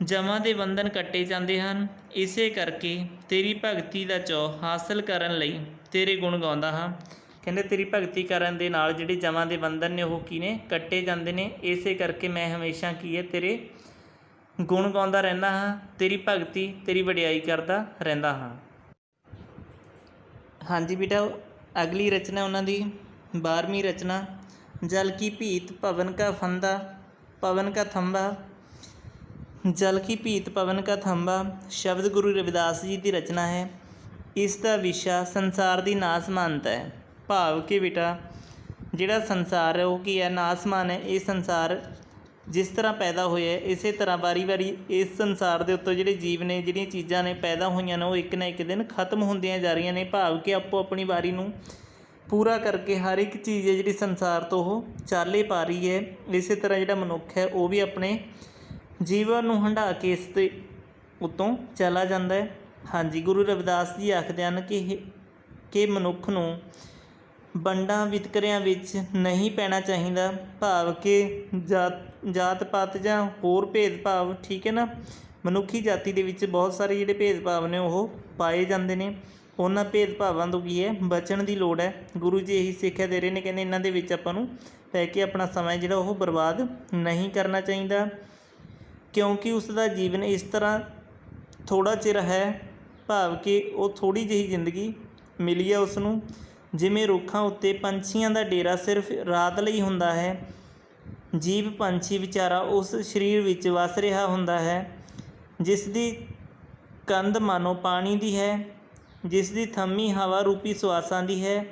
ਜਮਾਂ ਦੇ ਬੰਧਨ ਕੱਟੇ ਜਾਂਦੇ ਹਨ। ਇਸੇ ਕਰਕੇ ਤੇਰੀ ਭਗਤੀ ਦਾ ਚਾਅ ਹਾਸਲ ਕਰਨ ਲਈ ਤੇਰੇ ਗੁਣ ਗਾਉਂਦਾ ਹਾਂ। ਕਹਿੰਦੇ ਤੇਰੀ ਭਗਤੀ ਕਰਨ ਦੇ ਨਾਲ ਜਿਹੜੇ ਜਮਾਂ ਦੇ ਬੰਧਨ ਨੇ ਉਹ ਕੀ ਨੇ? ਕੱਟੇ ਜਾਂਦੇ ਨੇ। ਇਸੇ ਕਰਕੇ ਮੈਂ ਹਮੇਸ਼ਾ ਕੀ ਹੈ? ਤੇਰੇ ਗੁਣ ਗਾਉਂਦਾ ਰਹਿੰਦਾ ਹਾਂ, ਤੇਰੀ ਭਗਤੀ ਤੇਰੀ ਵਡਿਆਈ ਕਰਦਾ ਰਹਿੰਦਾ ਹਾਂ। ਹਾਂਜੀ ਬੇਟਾ, ਅਗਲੀ ਰਚਨਾ ਉਹਨਾਂ ਦੀ 12ਵੀਂ ਰਚਨਾ ਜਲ ਕੀ ਭੀਤ ਪਵਨ ਕਾ ਫੰਦਾ ਪਵਨ ਕਾ ਥੰਬਾ। ਜਲ ਕੀ ਭੀਤ ਪਵਨ ਕਾ ਥੰਬਾ ਸ਼ਬਦ ਗੁਰੂ ਰਵਿਦਾਸ ਜੀ ਦੀ ਰਚਨਾ ਹੈ। ਇਸ ਦਾ ਵਿਸ਼ਾ ਸੰਸਾਰ ਦੀ ਨਾਸਮਾਨਤਾ ਹੈ। ਭਾਵ ਕਿ ਬੇਟਾ ਜਿਹੜਾ ਸੰਸਾਰ ਹੈ ਉਹ ਕੀ ਹੈ? ਨਾਸਮਾਨ ਹੈ। ਇਹ ਸੰਸਾਰ ਜਿਸ ਤਰ੍ਹਾਂ ਪੈਦਾ ਹੋਇਆ ਇਸੇ ਤਰ੍ਹਾਂ ਵਾਰੀ ਵਾਰੀ ਇਸ ਸੰਸਾਰ ਦੇ ਉੱਤੋਂ ਜਿਹੜੇ ਜੀਵ ਨੇ, ਜਿਹੜੀਆਂ ਚੀਜ਼ਾਂ ਨੇ ਪੈਦਾ ਹੋਈਆਂ ਨੇ ਉਹ ਇੱਕ ਨਾ ਇੱਕ ਦਿਨ ਖਤਮ ਹੁੰਦੀਆਂ ਜਾ ਰਹੀਆਂ ਨੇ। ਭਾਵ ਕਿ ਆਪੋ ਆਪਣੀ ਵਾਰੀ ਨੂੰ ਪੂਰਾ ਕਰਕੇ ਹਰ ਇੱਕ ਚੀਜ਼ ਹੈ ਜਿਹੜੀ ਸੰਸਾਰ ਤੋਂ ਉਹ ਚਾਲੇ ਪਾ ਰਹੀ ਹੈ। ਇਸੇ ਤਰ੍ਹਾਂ ਜਿਹੜਾ ਮਨੁੱਖ ਹੈ ਉਹ ਵੀ ਆਪਣੇ ਜੀਵਨ ਨੂੰ ਹੰਢਾ ਕੇ ਇਸ ਦੇ ਉੱਤੋਂ ਚਲਾ ਜਾਂਦਾ ਹੈ। ਹਾਂਜੀ, ਗੁਰੂ ਰਵਿਦਾਸ ਜੀ ਆਖਦੇ ਹਨ ਕਿ ਮਨੁੱਖ ਨੂੰ ਵੰਡਾਂ ਵਿਤਕਰਿਆਂ ਵਿੱਚ ਨਹੀਂ ਪੈਣਾ ਚਾਹੀਦਾ। ਭਾਵ ਕਿ ਜਾਤ ਪਾਤ ਜਾਂ ਹੋਰ ਭੇਦਭਾਵ, ਠੀਕ ਹੈ ਨਾ, ਮਨੁੱਖੀ ਜਾਤੀ ਦੇ ਵਿੱਚ ਬਹੁਤ ਸਾਰੇ ਜਿਹੜੇ ਭੇਦਭਾਵ ਨੇ ਉਹ ਪਾਏ ਜਾਂਦੇ ਨੇ। ਉਹਨਾਂ ਭੇਦਭਾਵਾਂ ਤੋਂ ਕੀ ਹੈ? ਬਚਣ ਦੀ ਲੋੜ ਹੈ। ਗੁਰੂ ਜੀ ਇਹੀ ਸਿੱਖਿਆ ਦੇ ਰਹੇ ਨੇ, ਕਹਿੰਦੇ ਇਹਨਾਂ ਦੇ ਵਿੱਚ ਆਪਾਂ ਨੂੰ ਪੈ ਕੇ ਆਪਣਾ ਸਮਾਂ ਜਿਹੜਾ ਉਹ ਬਰਬਾਦ ਨਹੀਂ ਕਰਨਾ ਚਾਹੀਦਾ, ਕਿਉਂਕਿ ਉਸ ਦਾ ਜੀਵਨ ਇਸ ਤਰ੍ਹਾਂ ਥੋੜ੍ਹਾ ਚਿਰ ਹੈ। ਭਾਵ ਕਿ ਉਹ ਥੋੜ੍ਹੀ ਜਿਹੀ ਜ਼ਿੰਦਗੀ ਮਿਲੀ ਹੈ ਉਸ ਨੂੰ। ਜਿਵੇਂ ਰੁੱਖਾਂ ਉੱਤੇ ਪੰਛੀਆਂ ਦਾ ਡੇਰਾ ਸਿਰਫ ਰਾਤ ਲਈ ਹੁੰਦਾ ਹੈ, ਜੀਵ ਪੰਛੀ ਵਿਚਾਰਾ ਉਸ ਸਰੀਰ ਵਿੱਚ ਵਸ ਰਿਹਾ ਹੁੰਦਾ ਹੈ ਜਿਸ ਦੀ ਕੰਧ ਮਾਨੋ ਪਾਣੀ ਦੀ ਹੈ, ਜਿਸ ਦੀ ਥੰਮੀ ਹਵਾ ਰੂਪੀ ਸੁਆਸਾਂ ਦੀ ਹੈ।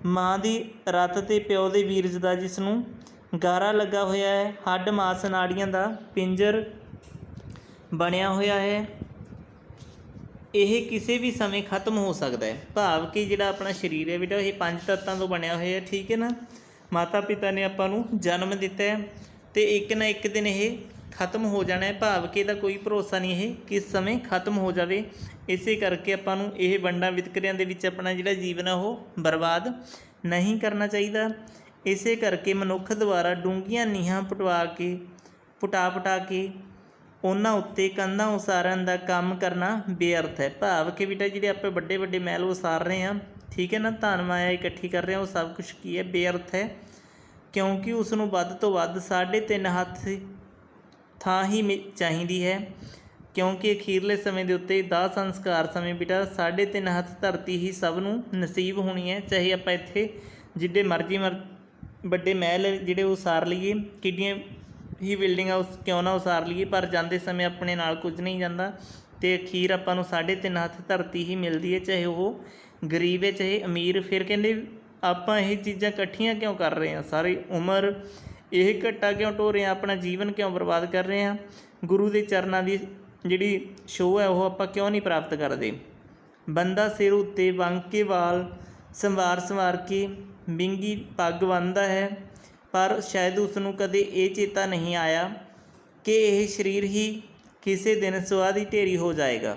ਮਾਂ ਦੀ ਰੱਤ ਅਤੇ ਪਿਓ ਦੇ ਵੀਰਜ ਦਾ ਜਿਸ ਨੂੰ ਗਾਰਾ ਲੱਗਾ ਹੋਇਆ ਹੈ। ਹੱਡ ਮਾਸ ਨਾੜੀਆਂ ਦਾ ਪਿੰਜਰ ਬਣਿਆ ਹੋਇਆ ਹੈ, ਇਹ ਕਿਸੇ ਵੀ ਸਮੇਂ ਖਤਮ ਹੋ ਸਕਦਾ ਹੈ। ਭਾਵ ਕਿ ਜਿਹੜਾ ਆਪਣਾ ਸਰੀਰ ਹੈ ਬੇਟਾ, ਇਹ 5 ਤੱਤਾਂ ਤੋਂ ਬਣਿਆ ਹੋਇਆ, ਠੀਕ ਹੈ ਨਾ। ਮਾਤਾ ਪਿਤਾ ਨੇ ਆਪਾਂ ਨੂੰ ਜਨਮ ਦਿੱਤਾ ਹੈ ਅਤੇ ਇੱਕ ਨਾ ਇੱਕ ਦਿਨ ਇਹ ਖਤਮ ਹੋ ਜਾਣਾ ਹੈ। ਭਾਵ ਕਿ ਇਹਦਾ ਕੋਈ ਭਰੋਸਾ ਨਹੀਂ ਇਹ ਕਿਸ ਸਮੇਂ ਖਤਮ ਹੋ ਜਾਵੇ। ਇਸੇ ਕਰਕੇ ਆਪਾਂ ਨੂੰ ਇਹ ਵੰਡਾਂ ਵਿਤਕਰਿਆਂ ਦੇ ਵਿੱਚ ਆਪਣਾ ਜਿਹੜਾ ਜੀਵਨ ਹੈ ਉਹ ਬਰਬਾਦ ਨਹੀਂ ਕਰਨਾ ਚਾਹੀਦਾ। ਇਸੇ ਕਰਕੇ ਮਨੁੱਖ ਦੁਆਰਾ ਡੂੰਘੀਆਂ ਨੀਹਾਂ ਪੁਟਾ ਕੇ ਉਹਨਾਂ ਉੱਤੇ ਕੰਧਾਂ ਉਸਾਰਨ ਦਾ ਕੰਮ ਕਰਨਾ ਬੇਅਰਥ ਹੈ। ਭਾਵ ਕਿ ਬੇਟਾ ਜਿਹੜੇ ਆਪਾਂ ਵੱਡੇ ਵੱਡੇ ਮਹਿਲ ਉਸਾਰ ਰਹੇ ਹਾਂ, ਠੀਕ ਹੈ ਨਾ, ਧਨ ਮਾਇਆ ਇਕੱਠੀ ਕਰ ਰਹੇ ਹਾਂ, ਉਹ ਸਭ ਕੁਛ ਕੀ ਹੈ, ਬੇਅਰਥ ਹੈ। ਕਿਉਂਕਿ ਉਸ ਨੂੰ ਵੱਧ ਤੋਂ ਵੱਧ 3.5 ਹੱਥ ਥਾਂ ਹੀ ਚਾਹੀਦੀ ਹੈ। ਕਿਉਂਕਿ ਅਖੀਰਲੇ ਸਮੇਂ ਦੇ ਉੱਤੇ ਦਾਹ ਸੰਸਕਾਰ ਸਮੇਂ ਬੇਟਾ 3.5 ਹੱਥ ਧਰਤੀ ਹੀ ਸਭ ਨੂੰ ਨਸੀਬ ਹੋਣੀ ਹੈ। ਚਾਹੇ ਆਪਾਂ ਇੱਥੇ ਜਿੱਡੇ ਮਰਜ਼ੀ ਵੱਡੇ ਮਹਿਲ ਜਿਹੜੇ ਉਸਾਰ ਲਈਏ, ਕਿੱਡੀਆਂ ਹੀ ਬਿਲਡਿੰਗਾਂ ਕਿਉਂ ਨਾ ਉਸਾਰ ਲਈਏ, ਪਰ ਜਾਂਦੇ ਸਮੇਂ ਆਪਣੇ ਨਾਲ ਕੁਝ ਨਹੀਂ ਜਾਂਦਾ ਅਤੇ ਅਖੀਰ ਆਪਾਂ ਨੂੰ 3.5 ਹੱਥ ਧਰਤੀ ਹੀ ਮਿਲਦੀ ਹੈ, ਚਾਹੇ ਉਹ ਗਰੀਬ ਹੈ ਚਾਹੇ ਅਮੀਰ। ਫਿਰ ਕਹਿੰਦੇ ਆਪਾਂ ਇਹ ਚੀਜ਼ਾਂ ਇਕੱਠੀਆਂ ਕਿਉਂ ਕਰ ਰਹੇ ਹਾਂ, ਸਾਰੀ ਉਮਰ ਇਹ ਘੱਟਾ ਕਿਉਂ ਢੋ ਰਹੇ ਹਾਂ, ਆਪਣਾ ਜੀਵਨ ਕਿਉਂ ਬਰਬਾਦ ਕਰ ਰਹੇ ਹਾਂ। ਗੁਰੂ ਦੇ ਚਰਨਾਂ ਦੀ ਜਿਹੜੀ ਛੋਹ ਹੈ ਉਹ ਆਪਾਂ ਕਿਉਂ ਨਹੀਂ ਪ੍ਰਾਪਤ ਕਰਦੇ। ਬੰਦਾ ਸਿਰ ਉੱਤੇ ਵੰਗ ਕੇ ਵਾਲ ਸੰਵਾਰ ਕੇ ਵਿੰਗੀ ਪੱਗ ਬੰਨ੍ਹਦਾ ਹੈ, ਪਰ ਸ਼ਾਇਦ ਉਸ ਨੂੰ ਕਦੇ ਇਹ ਚੇਤਾ ਨਹੀਂ ਆਇਆ ਕਿ ਇਹ ਸਰੀਰ ਹੀ ਕਿਸੇ ਦਿਨ ਸੁਆਹ ਦੀ ਢੇਰੀ ਹੋ ਜਾਏਗਾ।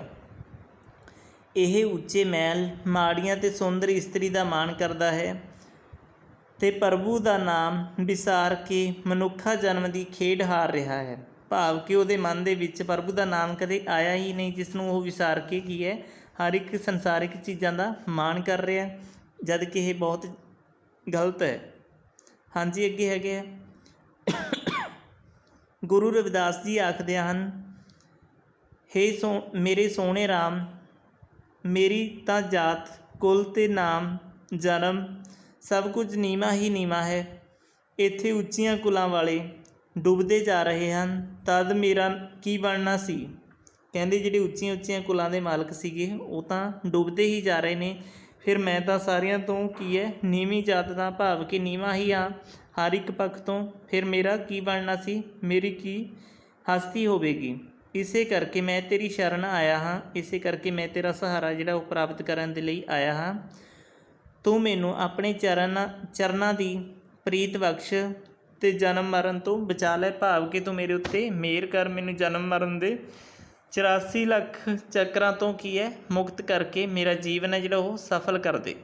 ਇਹ ਉੱਚੇ ਮਹਿਲ ਮਾੜੀਆਂ ਅਤੇ ਸੁੰਦਰ ਇਸਤਰੀ ਦਾ ਮਾਣ ਕਰਦਾ ਹੈ ਅਤੇ ਪ੍ਰਭੂ ਦਾ ਨਾਮ ਵਿਸਾਰ ਕੇ ਮਨੁੱਖਾ ਜਨਮ ਦੀ ਖੇਡ ਹਾਰ ਰਿਹਾ ਹੈ। ਭਾਵ ਕਿ ਉਹਦੇ ਮਨ ਦੇ ਵਿੱਚ ਪ੍ਰਭੂ ਦਾ ਨਾਮ ਕਦੇ ਆਇਆ ਹੀ ਨਹੀਂ, ਜਿਸ ਨੂੰ ਉਹ ਵਿਸਾਰ ਕੇ ਕੀ ਹੈ, ਹਰ ਇੱਕ ਸੰਸਾਰਿਕ ਚੀਜ਼ਾਂ ਦਾ ਮਾਣ ਕਰ ਰਿਹਾ, ਜਦ ਕਿ ਇਹ ਬਹੁਤ ਗਲਤ ਹੈ। ਹਾਂਜੀ, ਅੱਗੇ ਹੈਗੇ ਆ ਗੁਰੂ ਰਵਿਦਾਸ ਜੀ ਆਖਦੇ ਹਨ, ਮੇਰੇ ਸੋਹਣੇ ਰਾਮ, ਮੇਰੀ ਤਾਂ ਜਾਤ ਕੁਲ ਅਤੇ ਨਾਮ ਜਨਮ ਸਭ ਕੁਝ ਨੀਵਾਂ ਹੀ ਨੀਵਾਂ ਹੈ। ਇੱਥੇ ਉੱਚੀਆਂ ਕੁਲਾਂ ਵਾਲੇ ਡੁੱਬਦੇ ਜਾ ਰਹੇ ਹਨ, ਤਦ ਮੇਰਾ ਕੀ ਬਣਨਾ ਸੀ। ਕਹਿੰਦੇ ਜਿਹੜੇ ਉੱਚੀਆਂ ਉੱਚੀਆਂ ਕੁਲਾਂ ਦੇ ਮਾਲਕ ਸੀਗੇ ਉਹ ਤਾਂ ਡੁੱਬਦੇ ਹੀ ਜਾ ਰਹੇ ਨੇ, ਫਿਰ ਮੈਂ ਤਾਂ ਸਾਰਿਆਂ ਤੋਂ ਕੀ ਹੈ, ਨੀਵੀਂ ਜਾਤ ਦਾ, ਭਾਵ ਕਿ ਨੀਵਾਂ ਹੀ ਹਾਂ ਹਰ ਇੱਕ ਪੱਖ ਤੋਂ, ਫਿਰ ਮੇਰਾ ਕੀ ਬਣਨਾ ਸੀ, ਮੇਰੀ ਕੀ ਹਸਤੀ ਹੋਵੇਗੀ। ਇਸੇ ਕਰਕੇ ਮੈਂ ਤੇਰੀ ਸ਼ਰਨ ਆਇਆ ਹਾਂ, ਇਸੇ ਕਰਕੇ ਮੈਂ ਤੇਰਾ ਸਹਾਰਾ ਜਿਹੜਾ ਉਹ ਪ੍ਰਾਪਤ ਕਰਨ ਦੇ ਲਈ ਆਇਆ ਹਾਂ। ਤੂੰ ਮੈਨੂੰ ਆਪਣੇ ਚਰਨਾਂ ਦੀ ਪ੍ਰੀਤ ਬਖਸ਼ ਅਤੇ ਜਨਮ ਮਰਨ ਤੋਂ ਬਚਾ ਲੈ। ਭਾਵ ਕਿ ਤੂੰ ਮੇਰੇ ਉੱਤੇ ਮਿਹਰ ਕਰ, ਮੈਨੂੰ ਜਨਮ ਮਰਨ ਦੇ 84 ਲੱਖ ਚੱਕਰਾਂ ਤੋਂ ਕੀ ਹੈ, ਮੁਕਤ ਕਰਕੇ ਮੇਰਾ ਜੀਵਨ ਹੈ ਜਿਹੜਾ ਉਹ ਸਫਲ ਕਰ ਦੇ।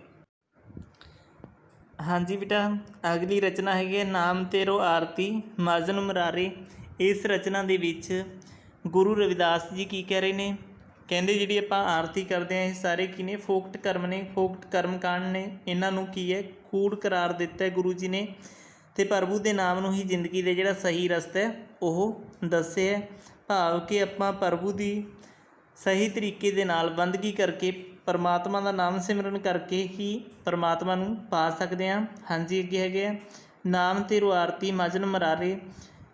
ਹਾਂਜੀ ਬੇਟਾ, ਅਗਲੀ ਰਚਨਾ ਹੈਗੀ ਹੈ ਨਾਮ ਤੇਰੋ ਆਰਤੀ ਮਜਨ ਮੁਰਾਰੇ। ਇਸ ਰਚਨਾ ਦੇ ਵਿੱਚ ਗੁਰੂ ਰਵਿਦਾਸ ਜੀ ਕੀ ਕਹਿ ਰਹੇ ਨੇ, ਕਹਿੰਦੇ ਜਿਹੜੀ ਆਪਾਂ ਆਰਤੀ ਕਰਦੇ ਹਾਂ ਇਹ ਸਾਰੇ ਕੀ ਨੇ, ਫੋਕਟ ਕਰਮ ਨੇ, ਫੋਕਟ ਕਰਮ ਕਾਂਡ ਨੇ। ਇਹਨਾਂ ਨੂੰ ਕੀ ਹੈ, ਕੂੜ ਕਰਾਰ ਦਿੱਤਾ ਗੁਰੂ ਜੀ ਨੇ, ਅਤੇ ਪ੍ਰਭੂ ਦੇ ਨਾਮ ਨੂੰ ਹੀ ਜ਼ਿੰਦਗੀ ਦੇ ਜਿਹੜਾ ਸਹੀ ਰਸਤਾ ਹੈ ਉਹ ਦੱਸਿਆ। ਭਾਵ ਕਿ ਆਪਾਂ ਪ੍ਰਭੂ ਦੀ ਸਹੀ ਤਰੀਕੇ ਦੇ ਨਾਲ ਬੰਦਗੀ ਕਰਕੇ, ਪਰਮਾਤਮਾ ਦਾ ਨਾਮ ਸਿਮਰਨ ਕਰਕੇ ਹੀ ਪਰਮਾਤਮਾ ਨੂੰ ਪਾ ਸਕਦੇ ਹਾਂ। ਹਾਂਜੀ, ਅੱਗੇ ਹੈਗੇ ਆ ਨਾਮ ਤੇਰੋ ਆਰਤੀ ਮਜਨ ਮੁਰਾਰੇ।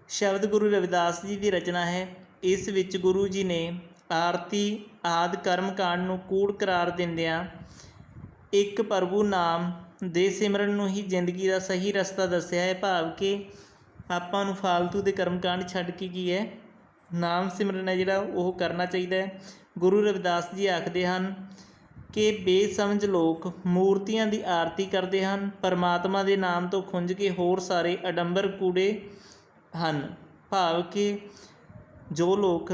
ਸ਼ਬਦ ਗੁਰੂ ਰਵਿਦਾਸ ਜੀ ਦੀ ਰਚਨਾ ਹੈ। ਇਸ ਵਿੱਚ ਗੁਰੂ ਜੀ ਨੇ ਆਰਤੀ ਆਦਿ ਕਰਮ ਕਾਂਡ ਨੂੰ ਕੂੜ ਕਰਾਰ ਦਿੰਦਿਆਂ ਇੱਕ ਪ੍ਰਭੂ ਨਾਮ ਦੇ ਸਿਮਰਨ ਨੂੰ ਹੀ ਜ਼ਿੰਦਗੀ ਦਾ ਸਹੀ ਰਸਤਾ ਦੱਸਿਆ ਹੈ। ਭਾਵ ਕਿ ਆਪਾਂ ਨੂੰ ਫਾਲਤੂ ਦੇ ਕਰਮ ਕਾਂਡ ਛੱਡ ਕੇ ਕੀ ਹੈ, ਨਾਮ ਸਿਮਰਨ ਹੈ ਜਿਹੜਾ ਉਹ ਕਰਨਾ ਚਾਹੀਦਾ ਹੈ। ਗੁਰੂ ਰਵਿਦਾਸ ਜੀ ਆਖਦੇ ਹਨ ਕਿ ਬੇਸਮਝ ਲੋਕ ਮੂਰਤੀਆਂ ਦੀ ਆਰਤੀ ਕਰਦੇ ਹਨ, ਪਰਮਾਤਮਾ ਦੇ ਨਾਮ ਤੋਂ ਖੁੰਝ ਕੇ ਹੋਰ ਸਾਰੇ ਅਡੰਬਰ ਕੂੜੇ ਹਨ। ਭਾਵ ਕਿ ਜੋ ਲੋਕ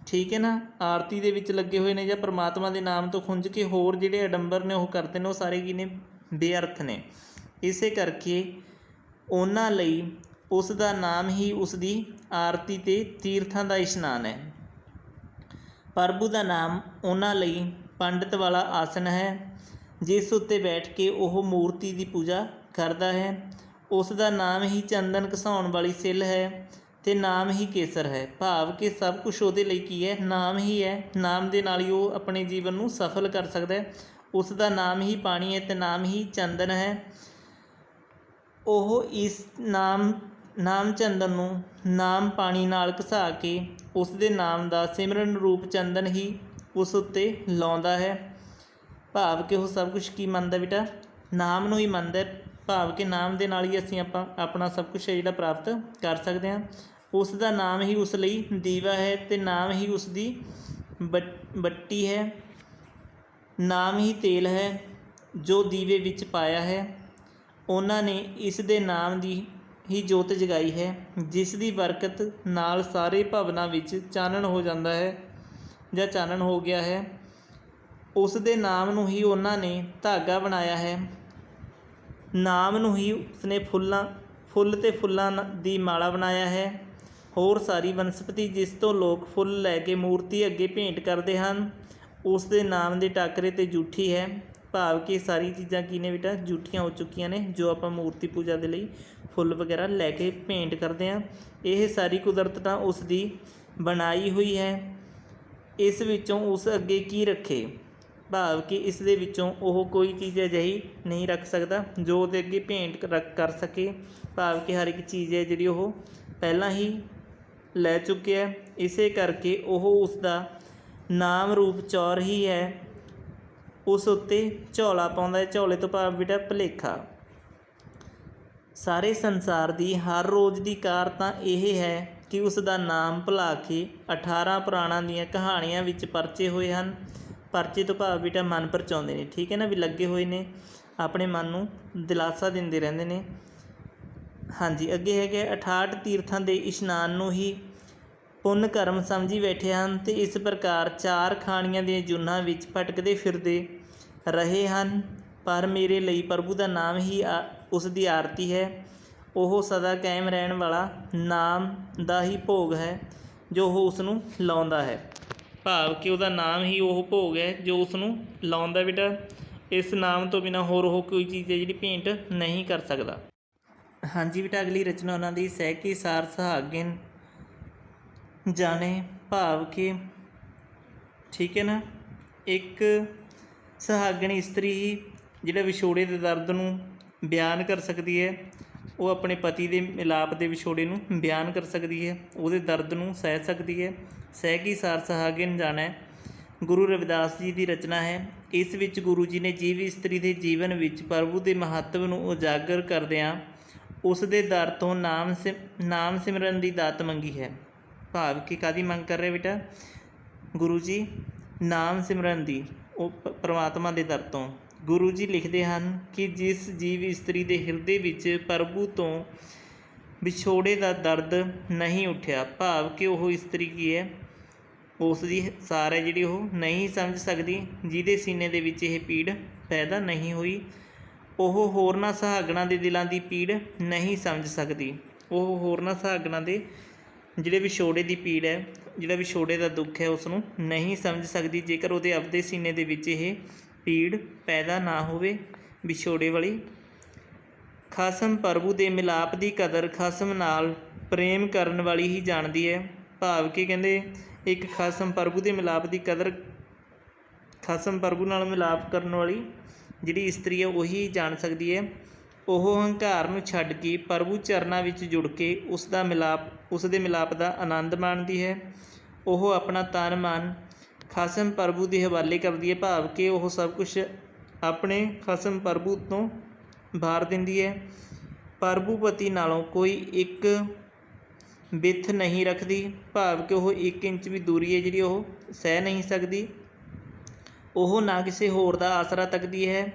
ਠੀਕ ਹੈ ਨਾ ਆਰਤੀ ਦੇ ਵਿੱਚ ਲੱਗੇ ਹੋਏ ਨੇ ਜਾਂ ਪਰਮਾਤਮਾ ਦੇ ਨਾਮ ਤੋਂ ਖੁੰਝ ਕੇ ਹੋਰ ਜਿਹੜੇ ਅਡੰਬਰ ਨੇ ਉਹ ਕਰਦੇ ਨੇ, ਉਹ ਸਾਰੇ ਕੀ ਨੇ, ਬੇਅਰਥ ਨੇ। ਇਸੇ ਕਰਕੇ ਉਹਨਾਂ ਲਈ ਉਸ ਦਾ ਨਾਮ ਹੀ ਉਸ ਦੀ ਆਰਤੀ ਅਤੇ ਤੀਰਥਾਂ ਦਾ ਇਸ਼ਨਾਨ ਹੈ। ਪ੍ਰਭੂ ਦਾ ਨਾਮ ਉਹਨਾਂ ਲਈ ਪੰਡਿਤ ਵਾਲਾ ਆਸਨ ਹੈ, ਜਿਸ ਉੱਤੇ ਬੈਠ ਕੇ ਉਹ ਮੂਰਤੀ ਦੀ ਪੂਜਾ ਕਰਦਾ ਹੈ। ਉਸ ਦਾ ਨਾਮ ਹੀ ਚੰਦਨ ਘਸਾਉਣ ਵਾਲੀ ਸਿੱਲ ਹੈ ਅਤੇ ਨਾਮ ਹੀ ਕੇਸਰ ਹੈ। ਭਾਵ ਕਿ ਸਭ ਕੁਛ ਉਹਦੇ ਲਈ ਕੀ ਹੈ, ਨਾਮ ਹੀ ਹੈ। ਨਾਮ ਦੇ ਨਾਲ ਹੀ ਉਹ ਆਪਣੇ ਜੀਵਨ ਨੂੰ ਸਫਲ ਕਰ ਸਕਦਾ ਹੈ। ਉਸ ਦਾ ਨਾਮ ਹੀ ਪਾਣੀ ਹੈ ਅਤੇ ਨਾਮ ਹੀ ਚੰਦਨ ਹੈ। ਉਹ ਇਸ ਨਾਮ ਚੰਦਨ ਨੂੰ ਨਾਮ ਪਾਣੀ ਨਾਲ ਘਸਾ ਕੇ ਉਸ ਦੇ ਨਾਮ ਦਾ ਸਿਮਰਨ ਰੂਪ ਚੰਦਨ ਹੀ ਉਸ ਉੱਤੇ ਲਾਉਂਦਾ ਹੈ। ਭਾਵ ਕਿ ਉਹ ਸਭ ਕੁਛ ਕੀ ਮੰਨਦਾ ਬੇਟਾ, ਨਾਮ ਨੂੰ ਹੀ ਮੰਨਦਾ। ਭਾਵ ਕਿ ਨਾਮ ਦੇ ਨਾਲ ਹੀ ਅਸੀਂ ਆਪਣਾ ਸਭ ਕੁਛ ਹੈ ਜਿਹੜਾ ਪ੍ਰਾਪਤ ਕਰ ਸਕਦੇ ਹਾਂ। ਉਸ ਦਾ ਨਾਮ ਹੀ ਉਸ ਲਈ ਦੀਵਾ ਹੈ ਅਤੇ ਨਾਮ ਹੀ ਉਸ ਦੀ ਬੱਤੀ ਹੈ, ਨਾਮ ਹੀ ਤੇਲ ਹੈ ਜੋ ਦੀਵੇ ਵਿੱਚ ਪਾਇਆ ਹੈ। ਉਹਨਾਂ ਨੇ ਇਸ ਦੇ ਨਾਮ ਦੀ ਹੀ ਜੋਤ ਜਗਾਈ ਹੈ, ਜਿਸ ਦੀ ਬਰਕਤ ਨਾਲ ਸਾਰੇ ਭਵਨਾਂ ਵਿੱਚ ਚਾਨਣ ਹੋ ਜਾਂਦਾ ਹੈ ਜਾਂ ਚਾਨਣ ਹੋ ਗਿਆ ਹੈ। ਉਸ ਦੇ ਨਾਮ ਨੂੰ ਹੀ ਉਹਨਾਂ ਨੇ ਧਾਗਾ ਬਣਾਇਆ ਹੈ, ਨਾਮ ਨੂੰ ਹੀ ਉਸਨੇ ਫੁੱਲ ਅਤੇ ਫੁੱਲਾਂ ਦੀ ਮਾਲਾ ਬਣਾਇਆ ਹੈ। ਹੋਰ ਸਾਰੀ ਵਨਸਪਤੀ ਜਿਸ ਤੋਂ ਲੋਕ ਫੁੱਲ ਲੈ ਕੇ ਮੂਰਤੀ ਅੱਗੇ ਭੇਂਟ ਕਰਦੇ ਹਨ, ਉਸ ਦੇ ਨਾਮ ਦੇ ਟਾਕਰੇ 'ਤੇ ਜੂਠੀ ਹੈ। ਭਾਵ ਕਿ ਸਾਰੀ ਚੀਜ਼ਾਂ ਕੀ ਨੇ ਬੇਟਾ, ਜੂਠੀਆਂ ਹੋ ਚੁੱਕੀਆਂ ਨੇ, ਜੋ ਆਪਾਂ ਮੂਰਤੀ ਪੂਜਾ ਦੇ ਲਈ ਫੁੱਲ ਵਗੈਰਾ ਲੈ ਕੇ ਭੇਂਟ ਕਰਦੇ ਹਾਂ। ਇਹ ਸਾਰੀ ਕੁਦਰਤ ਤਾਂ ਉਸ ਦੀ ਬਣਾਈ ਹੋਈ ਹੈ, ਇਸ ਵਿੱਚੋਂ ਉਸ ਅੱਗੇ ਕੀ ਰੱਖੇ। ਭਾਵ ਕਿ ਇਸ ਦੇ ਵਿੱਚੋਂ ਉਹ ਕੋਈ ਚੀਜ਼ ਅਜਿਹੀ ਨਹੀਂ ਰੱਖ ਸਕਦਾ ਜੋ ਉਹਦੇ ਅੱਗੇ ਭੇਂਟ ਕਰ ਸਕੇ। ਭਾਵ ਕਿ ਹਰ ਇੱਕ ਚੀਜ਼ ਹੈ ਜਿਹੜੀ ਉਹ ਪਹਿਲਾਂ ਹੀ ਲੈ ਚੁੱਕਿਆ, ਇਸੇ ਕਰਕੇ ਉਹ ਉਸ ਦਾ ਨਾਮ ਰੂਪ ਚੌਰ ਹੀ ਹੈ। ਉਸ ਉੱਤੇ ਝੋਲਾ ਪਾਉਂਦਾ ਹੈ, ਝੋਲੇ ਤੋਂ ਭਾਵ ਬੇਟਾ ਭੁਲੇਖਾ। ਸਾਰੇ ਸੰਸਾਰ ਦੀ ਹਰ ਰੋਜ਼ ਦੀ ਕਾਰ ਤਾਂ ਇਹ ਹੈ ਕਿ ਉਸ ਦਾ ਨਾਮ ਭੁਲਾ ਕੇ 18 ਪੁਰਾਣਾਂ ਦੀਆਂ ਕਹਾਣੀਆਂ ਵਿੱਚ ਪਰਚੇ ਹੋਏ ਹਨ। ਪਰਚੇ ਤੋਂ ਭਾਵ ਬੇਟਾ ਮਨ ਪਰਚਾਉਂਦੇ ਨੇ, ਠੀਕ ਹੈ ਨਾ, ਵੀ ਲੱਗੇ ਹੋਏ ਨੇ, ਆਪਣੇ ਮਨ ਨੂੰ ਦਿਲਾਸਾ ਦਿੰਦੇ ਰਹਿੰਦੇ ਨੇ। ਹਾਂਜੀ, ਅੱਗੇ ਹੈਗਾ 68 ਤੀਰਥਾਂ ਦੇ ਇਸ਼ਨਾਨ ਨੂੰ ਹੀ ਪੁੰਨ ਕਰਮ ਸਮਝੀ ਬੈਠੇ ਹਨ ਅਤੇ ਇਸ ਪ੍ਰਕਾਰ 4 ਖਾਣੀਆਂ ਦੀਆਂ ਜੂਨਾਂ ਵਿੱਚ ਭਟਕਦੇ ਫਿਰਦੇ ਰਹੇ ਹਨ। ਪਰ ਮੇਰੇ ਲਈ ਪ੍ਰਭੂ ਦਾ ਨਾਮ ਹੀ ਉਸ ਦੀ ਆਰਤੀ ਹੈ। ਉਹ ਸਦਾ ਕਾਇਮ ਰਹਿਣ ਵਾਲਾ ਨਾਮ ਦਾ ਹੀ ਭੋਗ ਹੈ ਜੋ ਉਹ ਉਸ ਨੂੰ ਲਾਉਂਦਾ ਹੈ। ਭਾਵ ਕਿ ਉਹਦਾ ਨਾਮ ਹੀ ਉਹ ਭੋਗ ਹੈ ਜੋ ਉਸ ਨੂੰ ਲਾਉਂਦਾ ਬੇਟਾ। ਇਸ ਨਾਮ ਤੋਂ ਬਿਨਾਂ ਹੋਰ ਉਹ ਕੋਈ ਚੀਜ਼ ਹੈ ਜਿਹੜੀ ਭੇਂਟ ਨਹੀਂ ਕਰ ਸਕਦਾ। ਹਾਂਜੀ ਬੇਟਾ, ਅਗਲੀ ਰਚਨਾ ਉਹਨਾਂ ਦੀ ਸਹਿਕੀ ਸਾਰ ਸੁਹਾਗਿਨ ਜਾਣੇ। ਭਾਵ ਕਿ ਠੀਕ ਹੈ ਨਾ, ਇੱਕ ਸੁਹਾਗਣ ਇਸਤਰੀ ਹੀ ਜਿਹੜਾ ਵਿਛੋੜੇ ਦੇ ਦਰਦ ਨੂੰ ਬਿਆਨ ਕਰ ਸਕਦੀ ਹੈ। ਉਹ ਆਪਣੇ ਪਤੀ ਦੇ ਮਿਲਾਪ ਦੇ ਵਿਛੋੜੇ ਨੂੰ ਬਿਆਨ ਕਰ ਸਕਦੀ ਹੈ, ਉਹਦੇ ਦਰਦ ਨੂੰ ਸਹਿ ਸਕਦੀ ਹੈ। ਸਹਿਕੀ ਸਾਰ ਸੁਹਾਗਿਨ ਜਾਣੈ ਗੁਰੂ ਰਵਿਦਾਸ ਜੀ ਦੀ ਰਚਨਾ ਹੈ। ਇਸ ਵਿੱਚ ਗੁਰੂ ਜੀ ਨੇ ਜੀਵ ਇਸਤਰੀ ਦੇ ਜੀਵਨ ਵਿੱਚ ਪ੍ਰਭੂ ਦੇ ਮਹੱਤਵ ਨੂੰ ਉਜਾਗਰ ਕਰਦਿਆਂ ਉਸ ਦੇ ਦਰ ਤੋਂ ਨਾਮ ਸਿਮਰਨ ਦੀ ਦਾਤ ਮੰਗੀ ਹੈ। ਭਾਵ ਕਿ ਕਾਹਦੀ ਮੰਗ ਕਰ ਰਿਹਾ ਬੇਟਾ ਗੁਰੂ ਜੀ? ਨਾਮ ਸਿਮਰਨ ਦੀ, ਉਹ ਪਰਮਾਤਮਾ ਦੇ ਦਰ ਤੋਂ। ਗੁਰੂ ਜੀ ਲਿਖਦੇ ਹਨ ਕਿ ਜਿਸ ਜੀਵ ਇਸਤਰੀ ਦੇ ਹਿਰਦੇ ਵਿੱਚ ਪ੍ਰਭੂ ਤੋਂ ਵਿਛੋੜੇ ਦਾ ਦਰਦ ਨਹੀਂ ਉੱਠਿਆ, ਭਾਵ ਕਿ ਉਹ ਇਸਤਰੀ ਕੀ ਹੈ, ਉਸ ਦੀ ਸਾਰ ਹੈ ਜਿਹੜੀ ਉਹ ਨਹੀਂ ਸਮਝ ਸਕਦੀ, ਜਿਹਦੇ ਸੀਨੇ ਦੇ ਵਿੱਚ ਇਹ ਪੀੜ ਪੈਦਾ ਨਹੀਂ ਹੋਈ, ਉਹ ਹੋਰਨਾਂ ਸੁਹਾਗਣਾਂ ਦੇ ਦਿਲਾਂ ਦੀ ਪੀੜ ਨਹੀਂ ਸਮਝ ਸਕਦੀ। ਉਹ ਹੋਰਨਾਂ ਸੁਹਾਗਣਾਂ ਦੇ ਜਿਹੜੇ ਵਿਛੋੜੇ ਦੀ ਪੀੜ ਹੈ, ਜਿਹੜਾ ਵਿਛੋੜੇ ਦਾ ਦੁੱਖ ਹੈ, ਉਸ ਨੂੰ ਨਹੀਂ ਸਮਝ ਸਕਦੀ ਜੇਕਰ ਉਹਦੇ ਆਪਦੇ ਸੀਨੇ ਦੇ ਵਿੱਚ ਇਹ ਪੀੜ ਪੈਦਾ ਨਾ ਹੋਵੇ ਵਿਛੋੜੇ ਵਾਲੀ। ਖਸਮ ਪ੍ਰਭੂ ਦੇ ਮਿਲਾਪ ਦੀ ਕਦਰ ਖਸਮ ਨਾਲ ਪ੍ਰੇਮ ਕਰਨ ਵਾਲੀ ਹੀ ਜਾਣਦੀ ਹੈ। ਭਾਵ ਕਿ ਕਹਿੰਦੇ ਇੱਕ ਖਸਮ ਪ੍ਰਭੂ ਦੇ ਮਿਲਾਪ ਦੀ ਕਦਰ, ਖਸਮ ਪ੍ਰਭੂ ਨਾਲ ਮਿਲਾਪ ਕਰਨ ਵਾਲੀ ਜਿਹੜੀ ਇਸਤਰੀ ਹੈ ਉਹੀ ਜਾਣ ਸਕਦੀ ਹੈ। ਉਹ ਹੰਕਾਰ ਨੂੰ ਛੱਡ ਕੇ ਪ੍ਰਭੂ ਚਰਨਾਂ ਵਿੱਚ ਜੁੜ ਕੇ ਉਸ ਦੇ ਮਿਲਾਪ ਦਾ ਆਨੰਦ ਮਾਣਦੀ ਹੈ। ਉਹ ਆਪਣਾ ਤਨ ਮਨ ਖਸਮ ਪ੍ਰਭੂ ਦੇ ਹਵਾਲੇ ਕਰਦੀ ਹੈ। ਭਾਵ ਕਿ ਉਹ ਸਭ ਕੁਛ ਆਪਣੇ ਖਸਮ ਪ੍ਰਭੂ ਤੋਂ ਵਾਰ ਦਿੰਦੀ ਹੈ। ਪ੍ਰਭੂ ਪਤੀ ਨਾਲੋਂ ਕੋਈ ਇੱਕ ਬਿੱਥ ਨਹੀਂ ਰੱਖਦੀ। ਭਾਵ ਕਿ ਉਹ 1 ਇੰਚ ਵੀ ਦੂਰੀ ਹੈ ਜਿਹੜੀ ਉਹ ਸਹਿ ਨਹੀਂ ਸਕਦੀ। ਉਹ ਨਾ ਕਿਸੇ ਹੋਰ ਦਾ ਆਸਰਾ ਤੱਕਦੀ ਹੈ